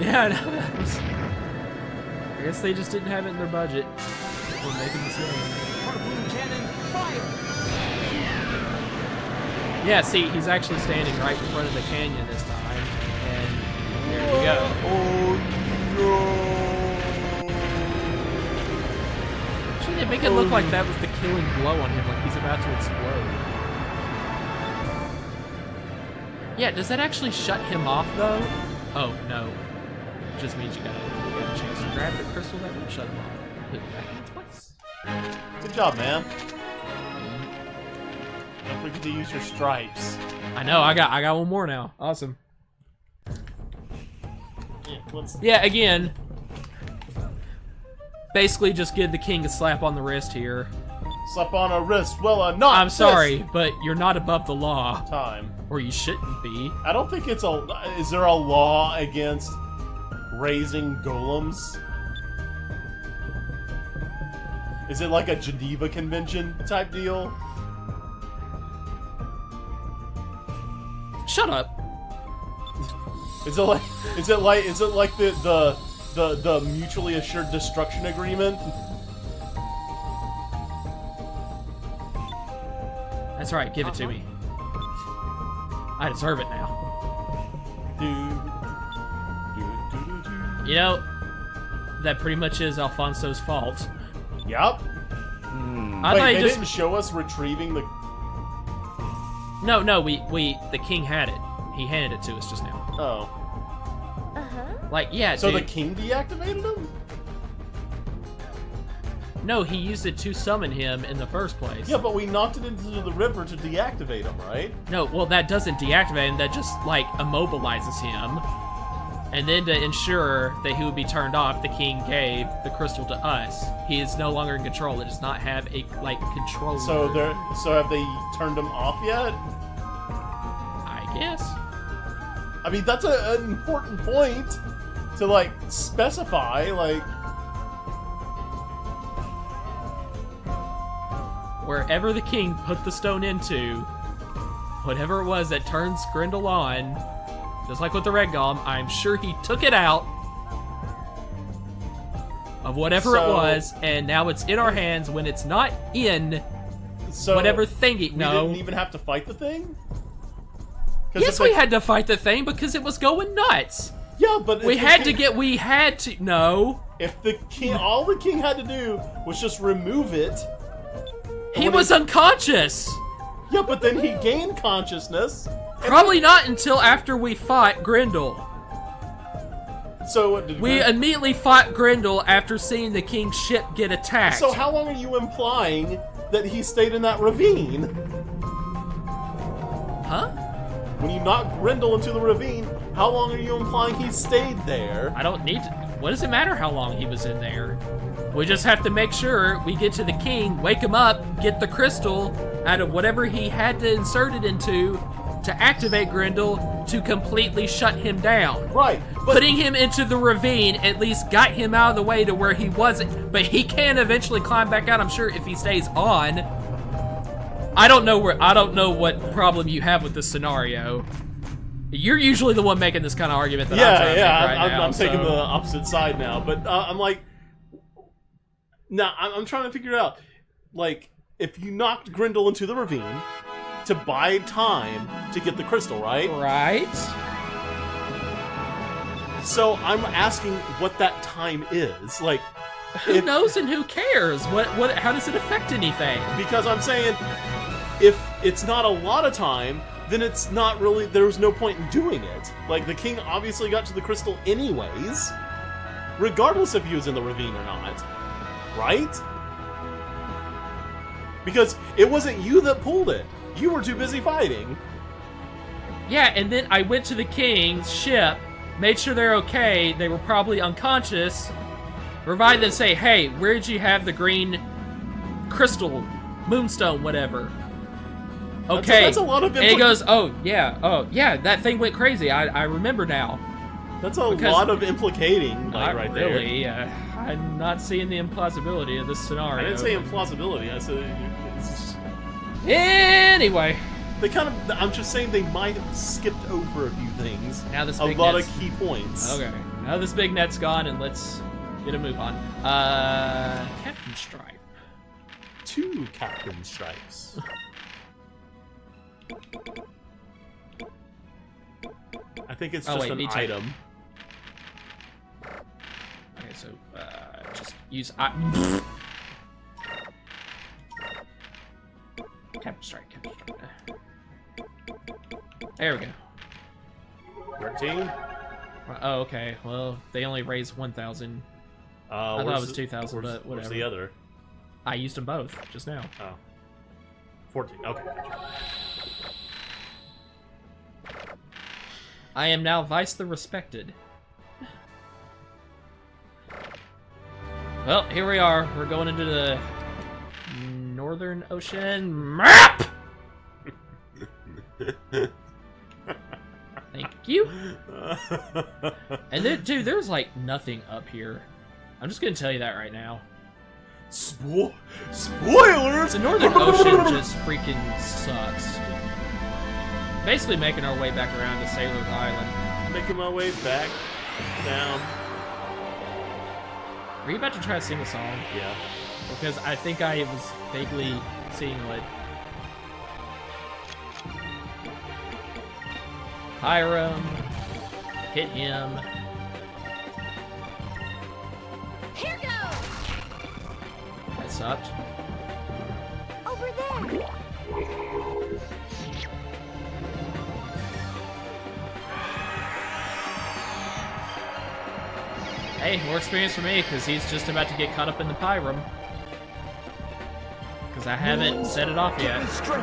Speaker 1: Yeah, I know. That was... I guess they just didn't have it in their budget for making this game.
Speaker 5: Harpoon cannon, fire!
Speaker 1: Yeah, see, he's actually standing right in front of the canyon this time, and there we go.
Speaker 2: Oh no!
Speaker 1: Actually, they make it look like that was the killing blow on him, like he's about to explode. Yeah, does that actually shut him off, though? Oh, no. It just means you got a chance to grab the crystal that will shut him off. Put it back in its place.
Speaker 2: Good job, man. Don't forget to use your stripes.
Speaker 1: I know, I got one more now. Awesome.
Speaker 2: Yeah,
Speaker 1: Yeah, again, basically just give the king a slap on the wrist here.
Speaker 2: slap on a wrist. Well, not
Speaker 1: I'm sorry, but you're not above the law.
Speaker 2: Time.
Speaker 1: Or you shouldn't be.
Speaker 2: I don't think it's a... Is there a law against raising golems? Is it like a Geneva Convention type deal?
Speaker 1: Shut up.
Speaker 2: Is it like the mutually assured destruction agreement?
Speaker 1: That's right, give it to me. I deserve it now. You know, that pretty much is Alfonso's fault.
Speaker 2: Yup.
Speaker 1: I
Speaker 2: Wait,
Speaker 1: thought
Speaker 2: they
Speaker 1: he just...
Speaker 2: didn't show us retrieving the...
Speaker 1: No, the king had it. He handed it to us just now.
Speaker 2: Oh.
Speaker 3: Uh-huh.
Speaker 1: Like, yeah,
Speaker 2: So
Speaker 1: dude.
Speaker 2: the king deactivated him?
Speaker 1: No, he used it to summon him in the first place.
Speaker 2: Yeah, but we knocked it into the river to deactivate him, right?
Speaker 1: No, well, that doesn't deactivate him. That just, like, immobilizes him. And then to ensure that he would be turned off, the king gave the crystal to us. He is no longer in control. It does not have a, like, controller.
Speaker 2: So have they turned him off yet?
Speaker 1: I guess.
Speaker 2: I mean, that's an important point to, like, specify, like...
Speaker 1: Wherever the king put the stone into, whatever it was that turns Grendel on, just like with the Red Golem, I'm sure he took it out of whatever it was, and now it's in our hands when it's not in whatever thing it... No.
Speaker 2: We didn't even have to fight the thing?
Speaker 1: Yes, we had to fight the thing because it was going nuts.
Speaker 2: Yeah, but...
Speaker 1: We had to... No.
Speaker 2: If the king... All the king had to do was just remove it...
Speaker 1: He was unconscious!
Speaker 2: Yeah, but then he gained consciousness.
Speaker 1: Probably not until after we fought Grendel.
Speaker 2: So
Speaker 1: we immediately fought Grendel after seeing the king's ship get attacked.
Speaker 2: So how long are you implying that he stayed in that ravine?
Speaker 1: Huh?
Speaker 2: When you knocked Grendel into the ravine, how long are you implying he stayed there?
Speaker 1: I don't need to... What does it matter how long he was in there? We just have to make sure we get to the king, wake him up, get the crystal out of whatever he had to insert it into to activate Grendel to completely shut him down.
Speaker 2: Right.
Speaker 1: Putting him into the ravine at least got him out of the way to where he wasn't, but he can eventually climb back out, I'm sure, if he stays on. I don't know what problem you have with this scenario. You're usually the one making this kind of argument that I'm trying to make right now.
Speaker 2: I'm taking the opposite side now, but I'm like... Now, I'm trying to figure it out. Like, if you knocked Grendel into the ravine to buy time to get the crystal, right?
Speaker 1: Right.
Speaker 2: So I'm asking what that time is. Like,
Speaker 1: who knows and who cares? How does it affect anything?
Speaker 2: Because I'm saying, if it's not a lot of time, then it's not really, there's no point in doing it. Like, the king obviously got to the crystal anyways, regardless if he was in the ravine or not. Right? Because it wasn't you that pulled it. You were too busy fighting.
Speaker 1: Yeah, and then I went to the king's ship, made sure they're okay. They were probably unconscious. Revived them, say, hey, where did you have the green crystal, moonstone, whatever? Okay.
Speaker 2: That's a lot of
Speaker 1: and he goes, oh, yeah, that thing went crazy. I remember now.
Speaker 2: That's a lot of implicating, like,
Speaker 1: Not
Speaker 2: right
Speaker 1: really.
Speaker 2: there.
Speaker 1: I'm not seeing the implausibility of this scenario.
Speaker 2: I didn't say implausibility. I said it's
Speaker 1: Anyway.
Speaker 2: they kind of. I'm just saying they might have skipped over a few things.
Speaker 1: Now this
Speaker 2: a
Speaker 1: big
Speaker 2: lot
Speaker 1: net's-
Speaker 2: of key points.
Speaker 1: Okay. Now this big net's gone, and let's get a move on. Captain Stripe.
Speaker 2: 2 Captain Stripes. I think it's just an
Speaker 1: me too.
Speaker 2: item.
Speaker 1: Okay, so just use Captain Strike. Captain Strike. There we go.
Speaker 2: 13.
Speaker 1: Oh, okay. Well, they only raised 1,000. I thought it was 2,000, but whatever.
Speaker 2: Where's the other?
Speaker 1: I used them both just now.
Speaker 2: Oh. 14. Okay. Gotcha.
Speaker 1: I am now Vice the Respected. Well, here we are. We're going into the Northern Ocean map. Thank you. And then, dude, there's like nothing up here. I'm just gonna tell you that right now.
Speaker 2: Spoilers!
Speaker 1: The Northern Ocean just freaking sucks. Basically making our way back around to Sailor's Island.
Speaker 2: Making my way back down.
Speaker 1: Are you about to try to sing a song?
Speaker 2: Yeah.
Speaker 1: Because I think I was vaguely seeing what... Hiram. Hit him.
Speaker 3: Here goes!
Speaker 1: That sucked.
Speaker 3: Over there!
Speaker 1: Hey, more experience for me, because he's just about to get caught up in the Pyram. Because I haven't set it off yet.
Speaker 2: True.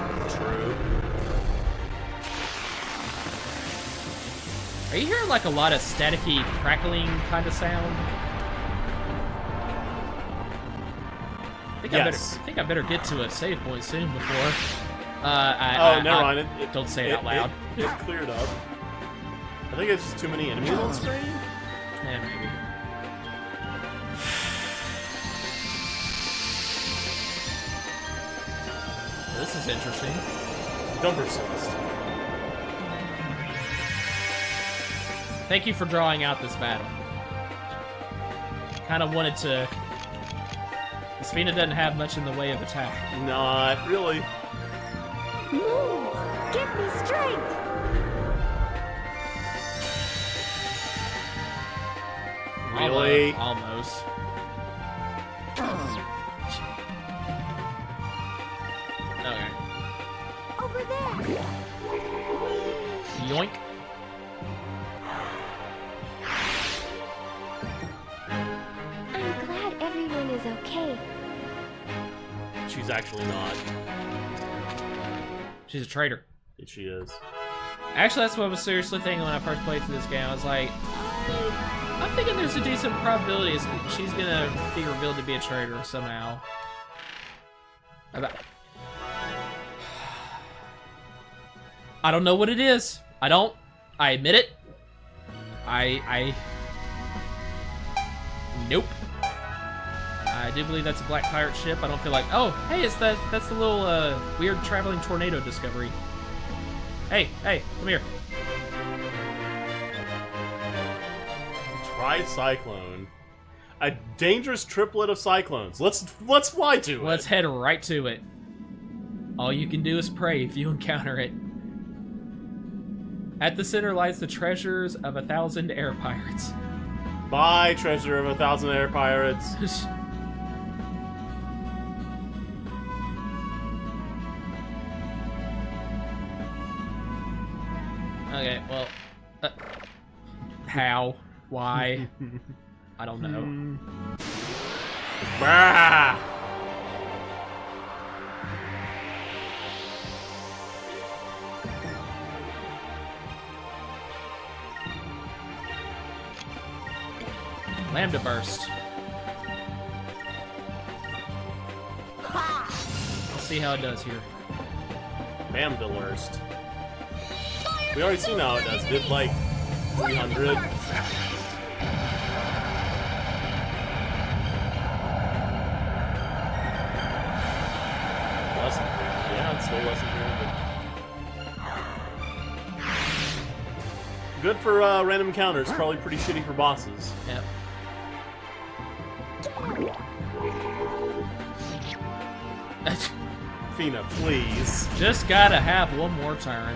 Speaker 1: Are you hearing like a lot of staticky, crackling kind of sound? I think I better get to a save point soon before.
Speaker 2: Never mind.
Speaker 1: Don't say it out loud.
Speaker 2: It cleared up. I think it's just too many enemies on screen.
Speaker 1: Yeah, maybe. This is interesting.
Speaker 2: Dumper Celeste.
Speaker 1: Thank you for drawing out this battle. Kind of wanted to... Sphena doesn't have much in the way of attack.
Speaker 2: Not really.
Speaker 3: Move! Give me strength!
Speaker 2: Really?
Speaker 1: Almost. Okay.
Speaker 3: Over there!
Speaker 1: Yoink.
Speaker 3: I'm glad everyone is okay.
Speaker 2: She's actually not.
Speaker 1: She's a traitor.
Speaker 2: She is.
Speaker 1: Actually, that's what I was seriously thinking when I first played through this game. I was like, I'm thinking there's a decent probability she's gonna be revealed to be a traitor somehow. I don't know what it is. I don't. I admit it. Nope. I do believe that's a black pirate ship. I don't feel like, oh, hey, that's the little weird traveling tornado discovery. Hey, come here.
Speaker 2: Tri-cyclone. A dangerous triplet of cyclones. Let's fly to it.
Speaker 1: Let's head right to it. All you can do is pray if you encounter it. At the center lies the treasures of 1,000 air pirates.
Speaker 2: Buy treasure of 1,000 air pirates.
Speaker 1: Okay, well, how? Why? I don't know.
Speaker 2: Bah!
Speaker 1: Lambda burst. Let's see how it does here.
Speaker 2: Lambda burst. We already seen how it does. Did like 300. Less than 300. Yeah, it's still less than 300. Good for random encounters. Probably pretty shitty for bosses.
Speaker 1: Yep.
Speaker 2: Fina, please.
Speaker 1: Just gotta have one more turn.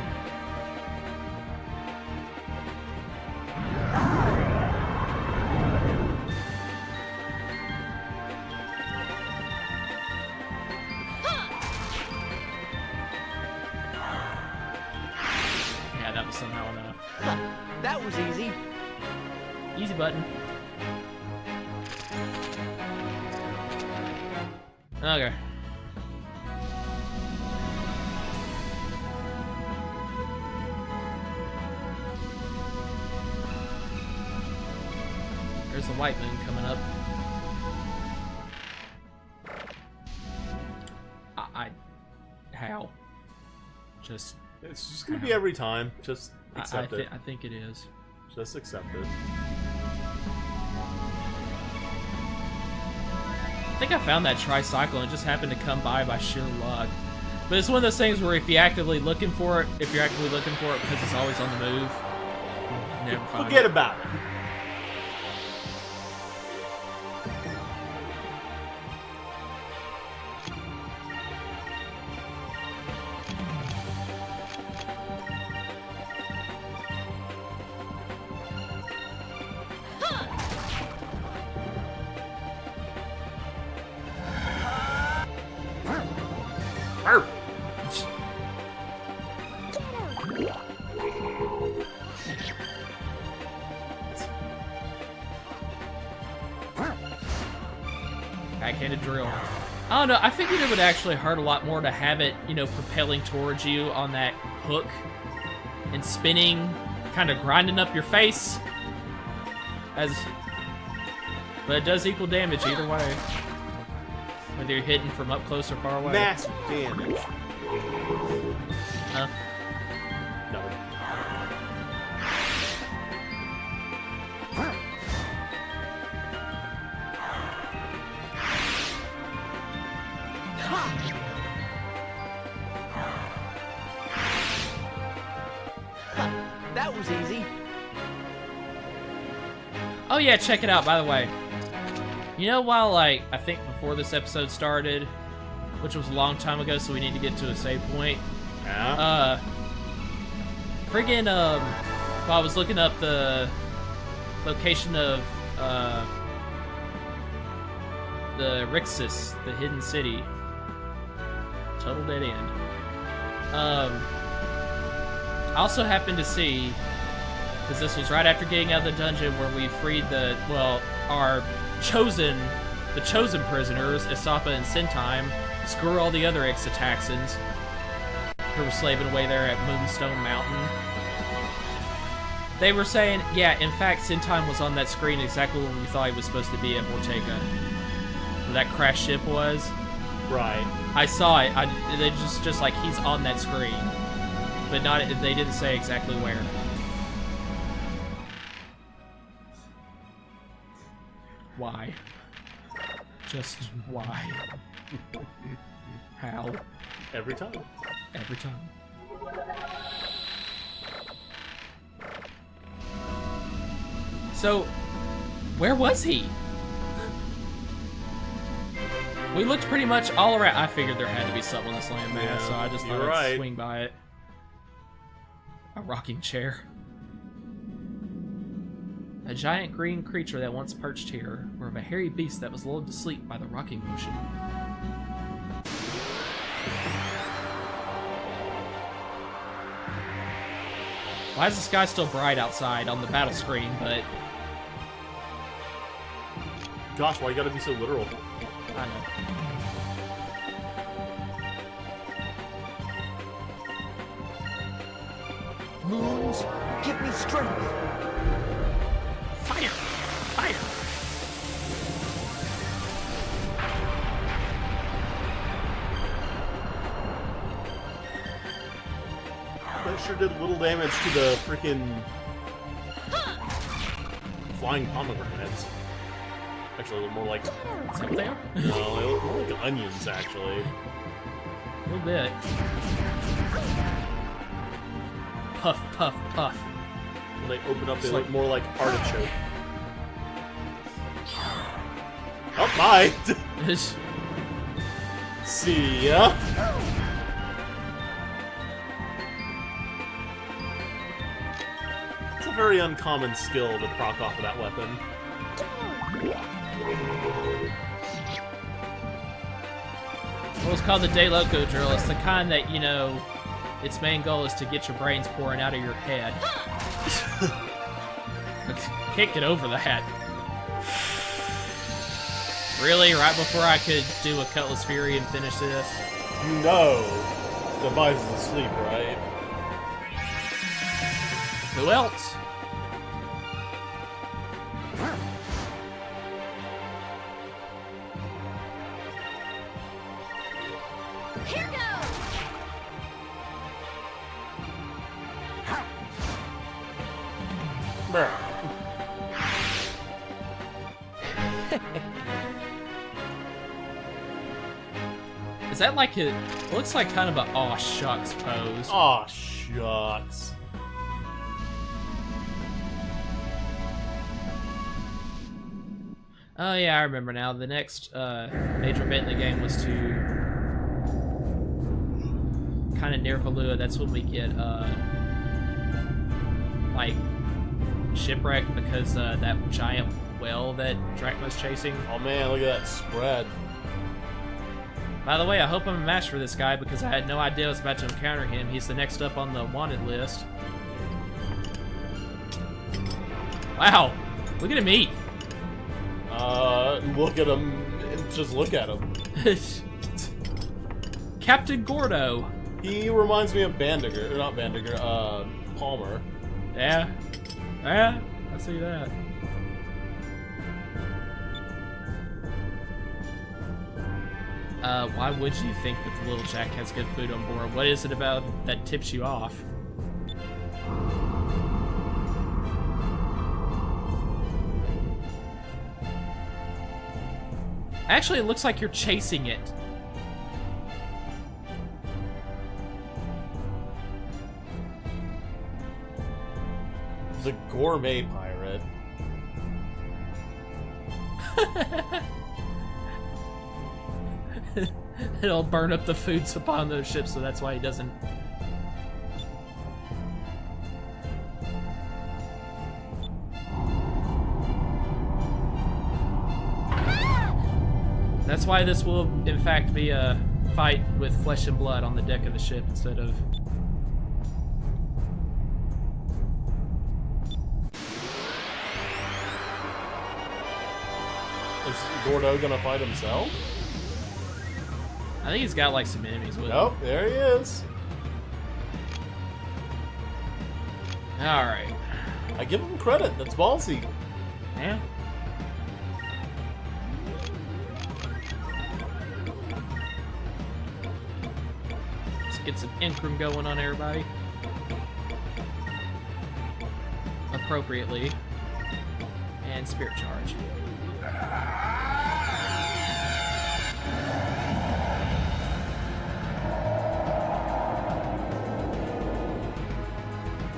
Speaker 1: Yeah, that was somehow enough.
Speaker 5: That was easy.
Speaker 1: Easy button. Okay. There's the white moon coming up. How? Just.
Speaker 2: It's just gonna be every time. Just accept it.
Speaker 1: I think it is.
Speaker 2: Just accept it.
Speaker 1: I think I found that tricycle and it just happened to come by sheer luck. But it's one of those things where if you're actively looking for it because it's always on the move, you never find
Speaker 2: Forget
Speaker 1: it.
Speaker 2: about it.
Speaker 1: Backhanded drill. I don't know, I figured it would actually hurt a lot more to have it, propelling towards you on that hook and spinning, kind of grinding up your face. But it does equal damage either way. Whether you're hitting from up close or far away.
Speaker 2: Massive damage.
Speaker 1: Huh?
Speaker 2: No.
Speaker 5: That was easy.
Speaker 1: Oh yeah, check it out, by the way. While, I think before this episode started, which was a long time ago, so we need to get to a save point.
Speaker 2: Yeah?
Speaker 1: While I was looking up the location of, the Rixus, the hidden city. Total dead end. I also happened to see, because this was right after getting out of the dungeon where we freed the chosen prisoners, Isapa and Sentime, screw all the other Exotaxons who were slaving away there at Moonstone Mountain. They were saying, yeah, in fact, Sentime was on that screen exactly where we thought he was supposed to be at Mortega. Where that crashed ship was.
Speaker 2: Right.
Speaker 1: I saw it. They just like, he's on that screen. But they didn't say exactly where. Why? Just why? How?
Speaker 2: Every time.
Speaker 1: Every time. So, where was he? We looked pretty much all around. I figured there had to be something on this landmass,
Speaker 2: Yeah,
Speaker 1: so I just thought
Speaker 2: you're
Speaker 1: I'd
Speaker 2: right.
Speaker 1: swing by it. A rocking chair. A giant green creature that once perched here, or of a hairy beast that was lulled to sleep by the rocking motion. Why is the sky still bright outside on the battle screen, but...
Speaker 2: Gosh, why you gotta be so literal?
Speaker 1: I know.
Speaker 5: Moons, give me strength.
Speaker 1: Fire! Fire!
Speaker 2: sure did little damage to the freaking flying pomegranates. Actually, a little more like...
Speaker 1: Is that what they are?
Speaker 2: No, they look more like onions, actually.
Speaker 1: A little bit. Puff, puff, puff.
Speaker 2: When they open up, they
Speaker 1: It's
Speaker 2: look more like artichoke. Oh, bye! See ya! It's a very uncommon skill to proc off of that weapon.
Speaker 1: Well, it's called the De Loco drill. It's the kind that, you know, its main goal is to get your brains pouring out of your head. Can't get over that. Really? Right before I could do a Cutlass Fury and finish this?
Speaker 2: You know Device is asleep, right?
Speaker 1: Who else?
Speaker 3: Here goes!
Speaker 2: Bruh.
Speaker 1: Is that like a... looks like kind of a aw shucks pose.
Speaker 2: Aw, shucks.
Speaker 1: Oh yeah, I remember now. The next major event in the game was to kind of near Valua. That's when we get like shipwrecked because that giant whale that Drachma's chasing.
Speaker 2: Oh man, look at that spread.
Speaker 1: By the way, I hope I'm a match for this guy because I had no idea I was about to encounter him. He's the next up on the wanted list. Wow, look at him eat.
Speaker 2: Look at him. Just look at him.
Speaker 1: Captain Gordo.
Speaker 2: He reminds me of Bandiger, or not Bandiger, Palmer.
Speaker 1: Yeah. Yeah, I see that. Why would you think that the little Jack has good food on board? What is it about that tips you off? Actually, it looks like you're chasing it.
Speaker 2: He's a gourmet pirate.
Speaker 1: It'll burn up the food supply on those ships, so that's why he doesn't. That's why this will, in fact, be a fight with flesh and blood on the deck of the ship instead of...
Speaker 2: Is Gordo gonna fight himself?
Speaker 1: I think he's got, like, some enemies with him.
Speaker 2: Nope, there he is.
Speaker 1: Alright.
Speaker 2: I give him credit, that's ballsy.
Speaker 1: Yeah. Let's get some Incrum going on everybody. Appropriately. And Spirit Charge.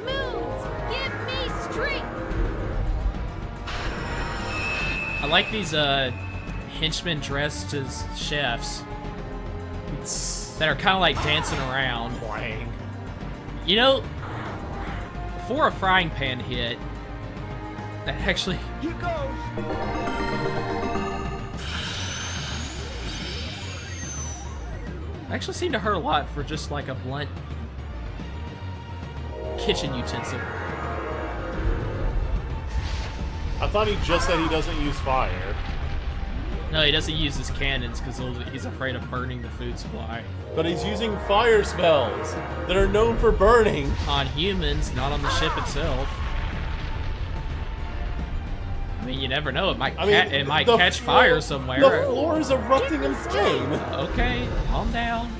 Speaker 3: Moons, give me strength!
Speaker 1: I like these henchmen dressed as chefs that are kind of like dancing around.
Speaker 2: Wang.
Speaker 1: You know, for a frying pan hit, that actually...
Speaker 5: Here goes.
Speaker 1: actually seemed to hurt a lot for just like a blunt kitchen utensil.
Speaker 2: I thought he just said he doesn't use fire.
Speaker 1: No, he doesn't use his cannons because he's afraid of burning the food supply.
Speaker 2: But he's using fire spells that are known for burning.
Speaker 1: On humans, not on the ship itself. I mean, you never know. It might it might catch fire somewhere.
Speaker 2: The floor is erupting in flame.
Speaker 1: Okay, calm down.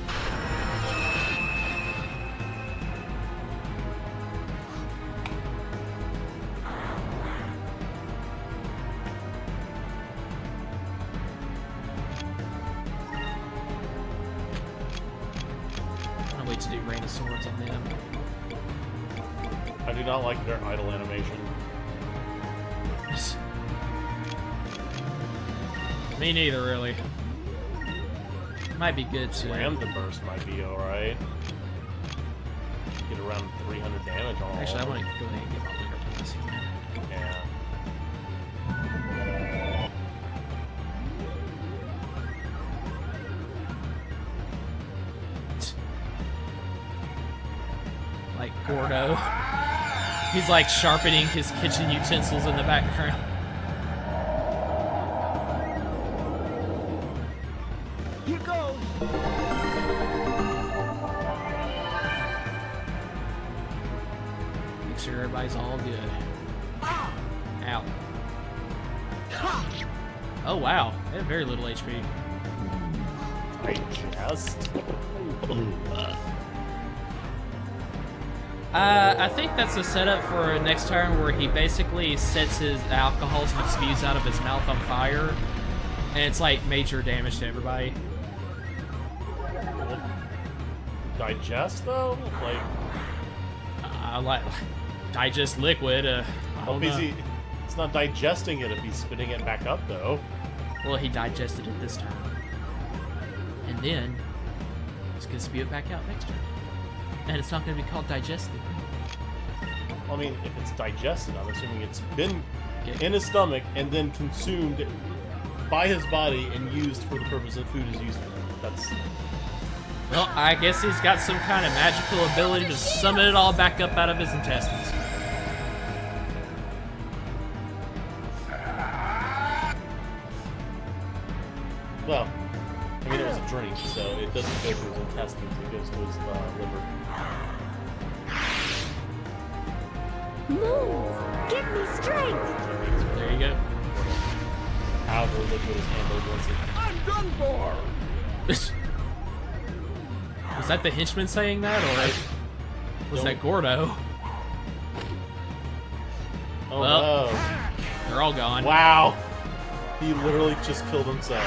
Speaker 1: swords on them.
Speaker 2: I do not like their idle animation.
Speaker 1: Me neither, really. Might be good too.
Speaker 2: Ram the burst might be alright. Get around 300 damage on all
Speaker 1: Actually, I
Speaker 2: of
Speaker 1: want
Speaker 2: them.
Speaker 1: to go ahead and get my bigger bonus again.
Speaker 2: Yeah.
Speaker 1: Like Gordo. He's like sharpening his kitchen utensils in the background.
Speaker 5: Here goes.
Speaker 1: Make sure everybody's all good. Ow. Oh wow, they have very little HP.
Speaker 2: I just...
Speaker 1: I think that's a setup for next turn where he basically sets his alcohols and spews out of his mouth on fire, and it's like major damage to everybody.
Speaker 2: Digest, though?
Speaker 1: Like digest liquid. I don't know.
Speaker 2: It's not digesting it if he's spitting it back up, though.
Speaker 1: Well, he digested it this turn, and then he's gonna spew it back out next turn, and it's not gonna be called digesting.
Speaker 2: I mean, if it's digested, I'm assuming it's been
Speaker 1: Okay.
Speaker 2: in his stomach and then consumed by his body and used for the purpose that food is used for. That's...
Speaker 1: Well, I guess he's got some kind of magical ability to summon it all back up out of his intestines.
Speaker 2: Well, I mean, it was a drink, so it doesn't go to his intestines, it goes to his liver.
Speaker 3: Move! Give me strength!
Speaker 1: There you go.
Speaker 2: However liquid is handled once it...
Speaker 4: I'm done for.
Speaker 1: Was that the henchman saying that, or was that Gordo?
Speaker 2: Oh
Speaker 1: Well.
Speaker 2: no.
Speaker 1: They're all gone.
Speaker 2: Wow! He literally just killed himself.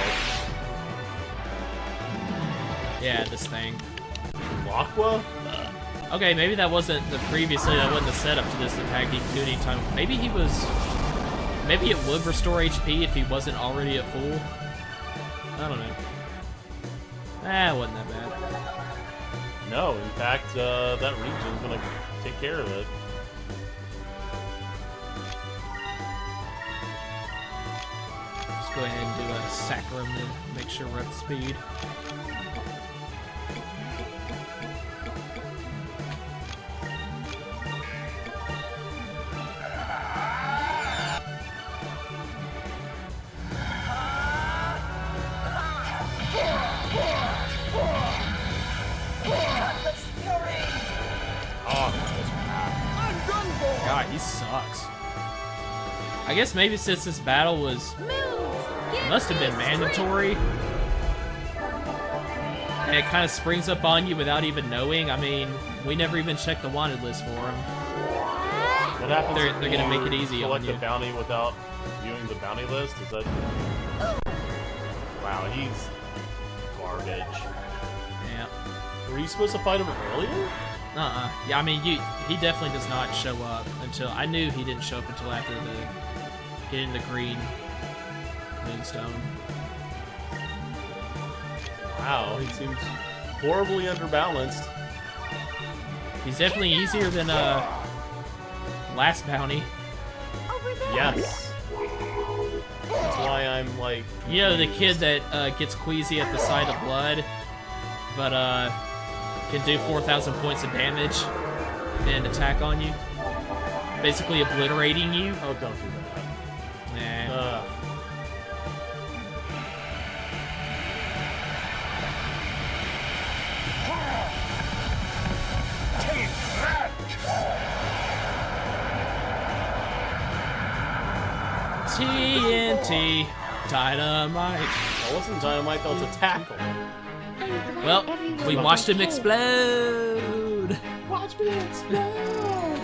Speaker 1: Yeah, this thing.
Speaker 2: Aqua?
Speaker 1: Okay, maybe that wasn't the previously. That wasn't the setup to this attack. He could do any time. Maybe he was. Maybe it would restore HP if he wasn't already at full. I don't know. It wasn't that bad.
Speaker 2: No, in fact, that region's gonna take care of it.
Speaker 1: Let's go ahead and do a sacrum to make sure we're up to speed. God, he sucks. I guess maybe since this battle was must have been mandatory, and it kind of springs up on you without even knowing. I mean, we never even checked the wanted list for him.
Speaker 2: What happens
Speaker 1: They're
Speaker 2: if
Speaker 1: gonna make it
Speaker 2: you
Speaker 1: easy on
Speaker 2: collect
Speaker 1: you.
Speaker 2: the bounty without viewing the bounty list? Is that... Wow, he's garbage.
Speaker 1: Yeah.
Speaker 2: Were you supposed to fight him earlier?
Speaker 1: Yeah, I mean, he definitely does not show up until... I knew he didn't show up until after getting the green moonstone.
Speaker 2: Wow, he seems horribly underbalanced.
Speaker 1: He's definitely easier than last bounty.
Speaker 3: Over there!
Speaker 2: Yes. That's why I'm like...
Speaker 1: You know, the kid that gets queasy at the sight of blood, but can do 4,000 points of damage and attack on you, basically obliterating you.
Speaker 2: Oh, don't do that.
Speaker 1: Nah.
Speaker 4: Take that.
Speaker 1: TNT dynamite.
Speaker 2: That wasn't dynamite, that was a tackle.
Speaker 1: Well, we watched him explode.
Speaker 2: Watch me explode!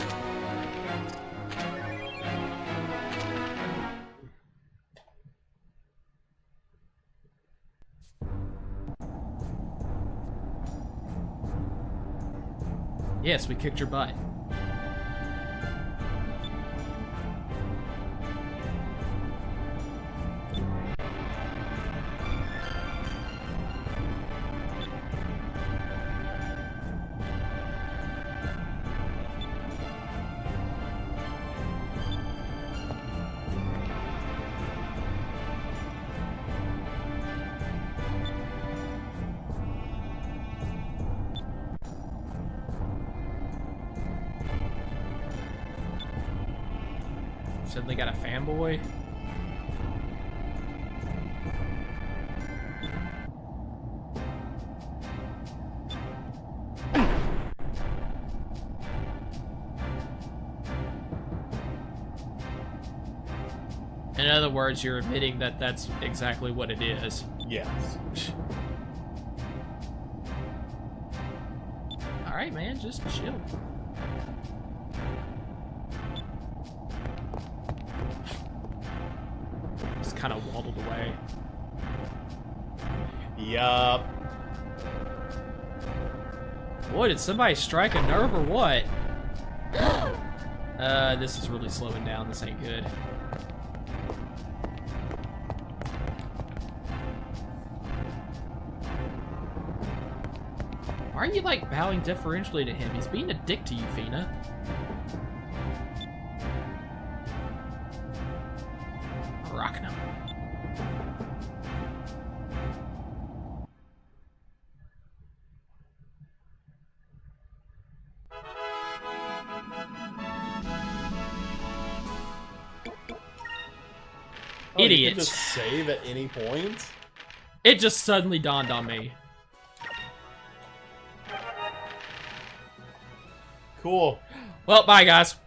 Speaker 1: Yes, we kicked your butt. Suddenly got a fanboy. In other words, you're admitting that that's exactly what it is.
Speaker 2: Yes.
Speaker 1: Alright, man, just chill. Just kind of waddled away.
Speaker 2: Yup.
Speaker 1: Boy, did somebody strike a nerve or what? This is really slowing down. This ain't good. Why are you, like, bowing deferentially to him? He's being a dick to you, Fina. Rocking him.
Speaker 2: Oh, you
Speaker 1: Idiot.
Speaker 2: can just save at any point?
Speaker 1: It just suddenly dawned on me.
Speaker 2: Cool.
Speaker 1: Well, bye, guys.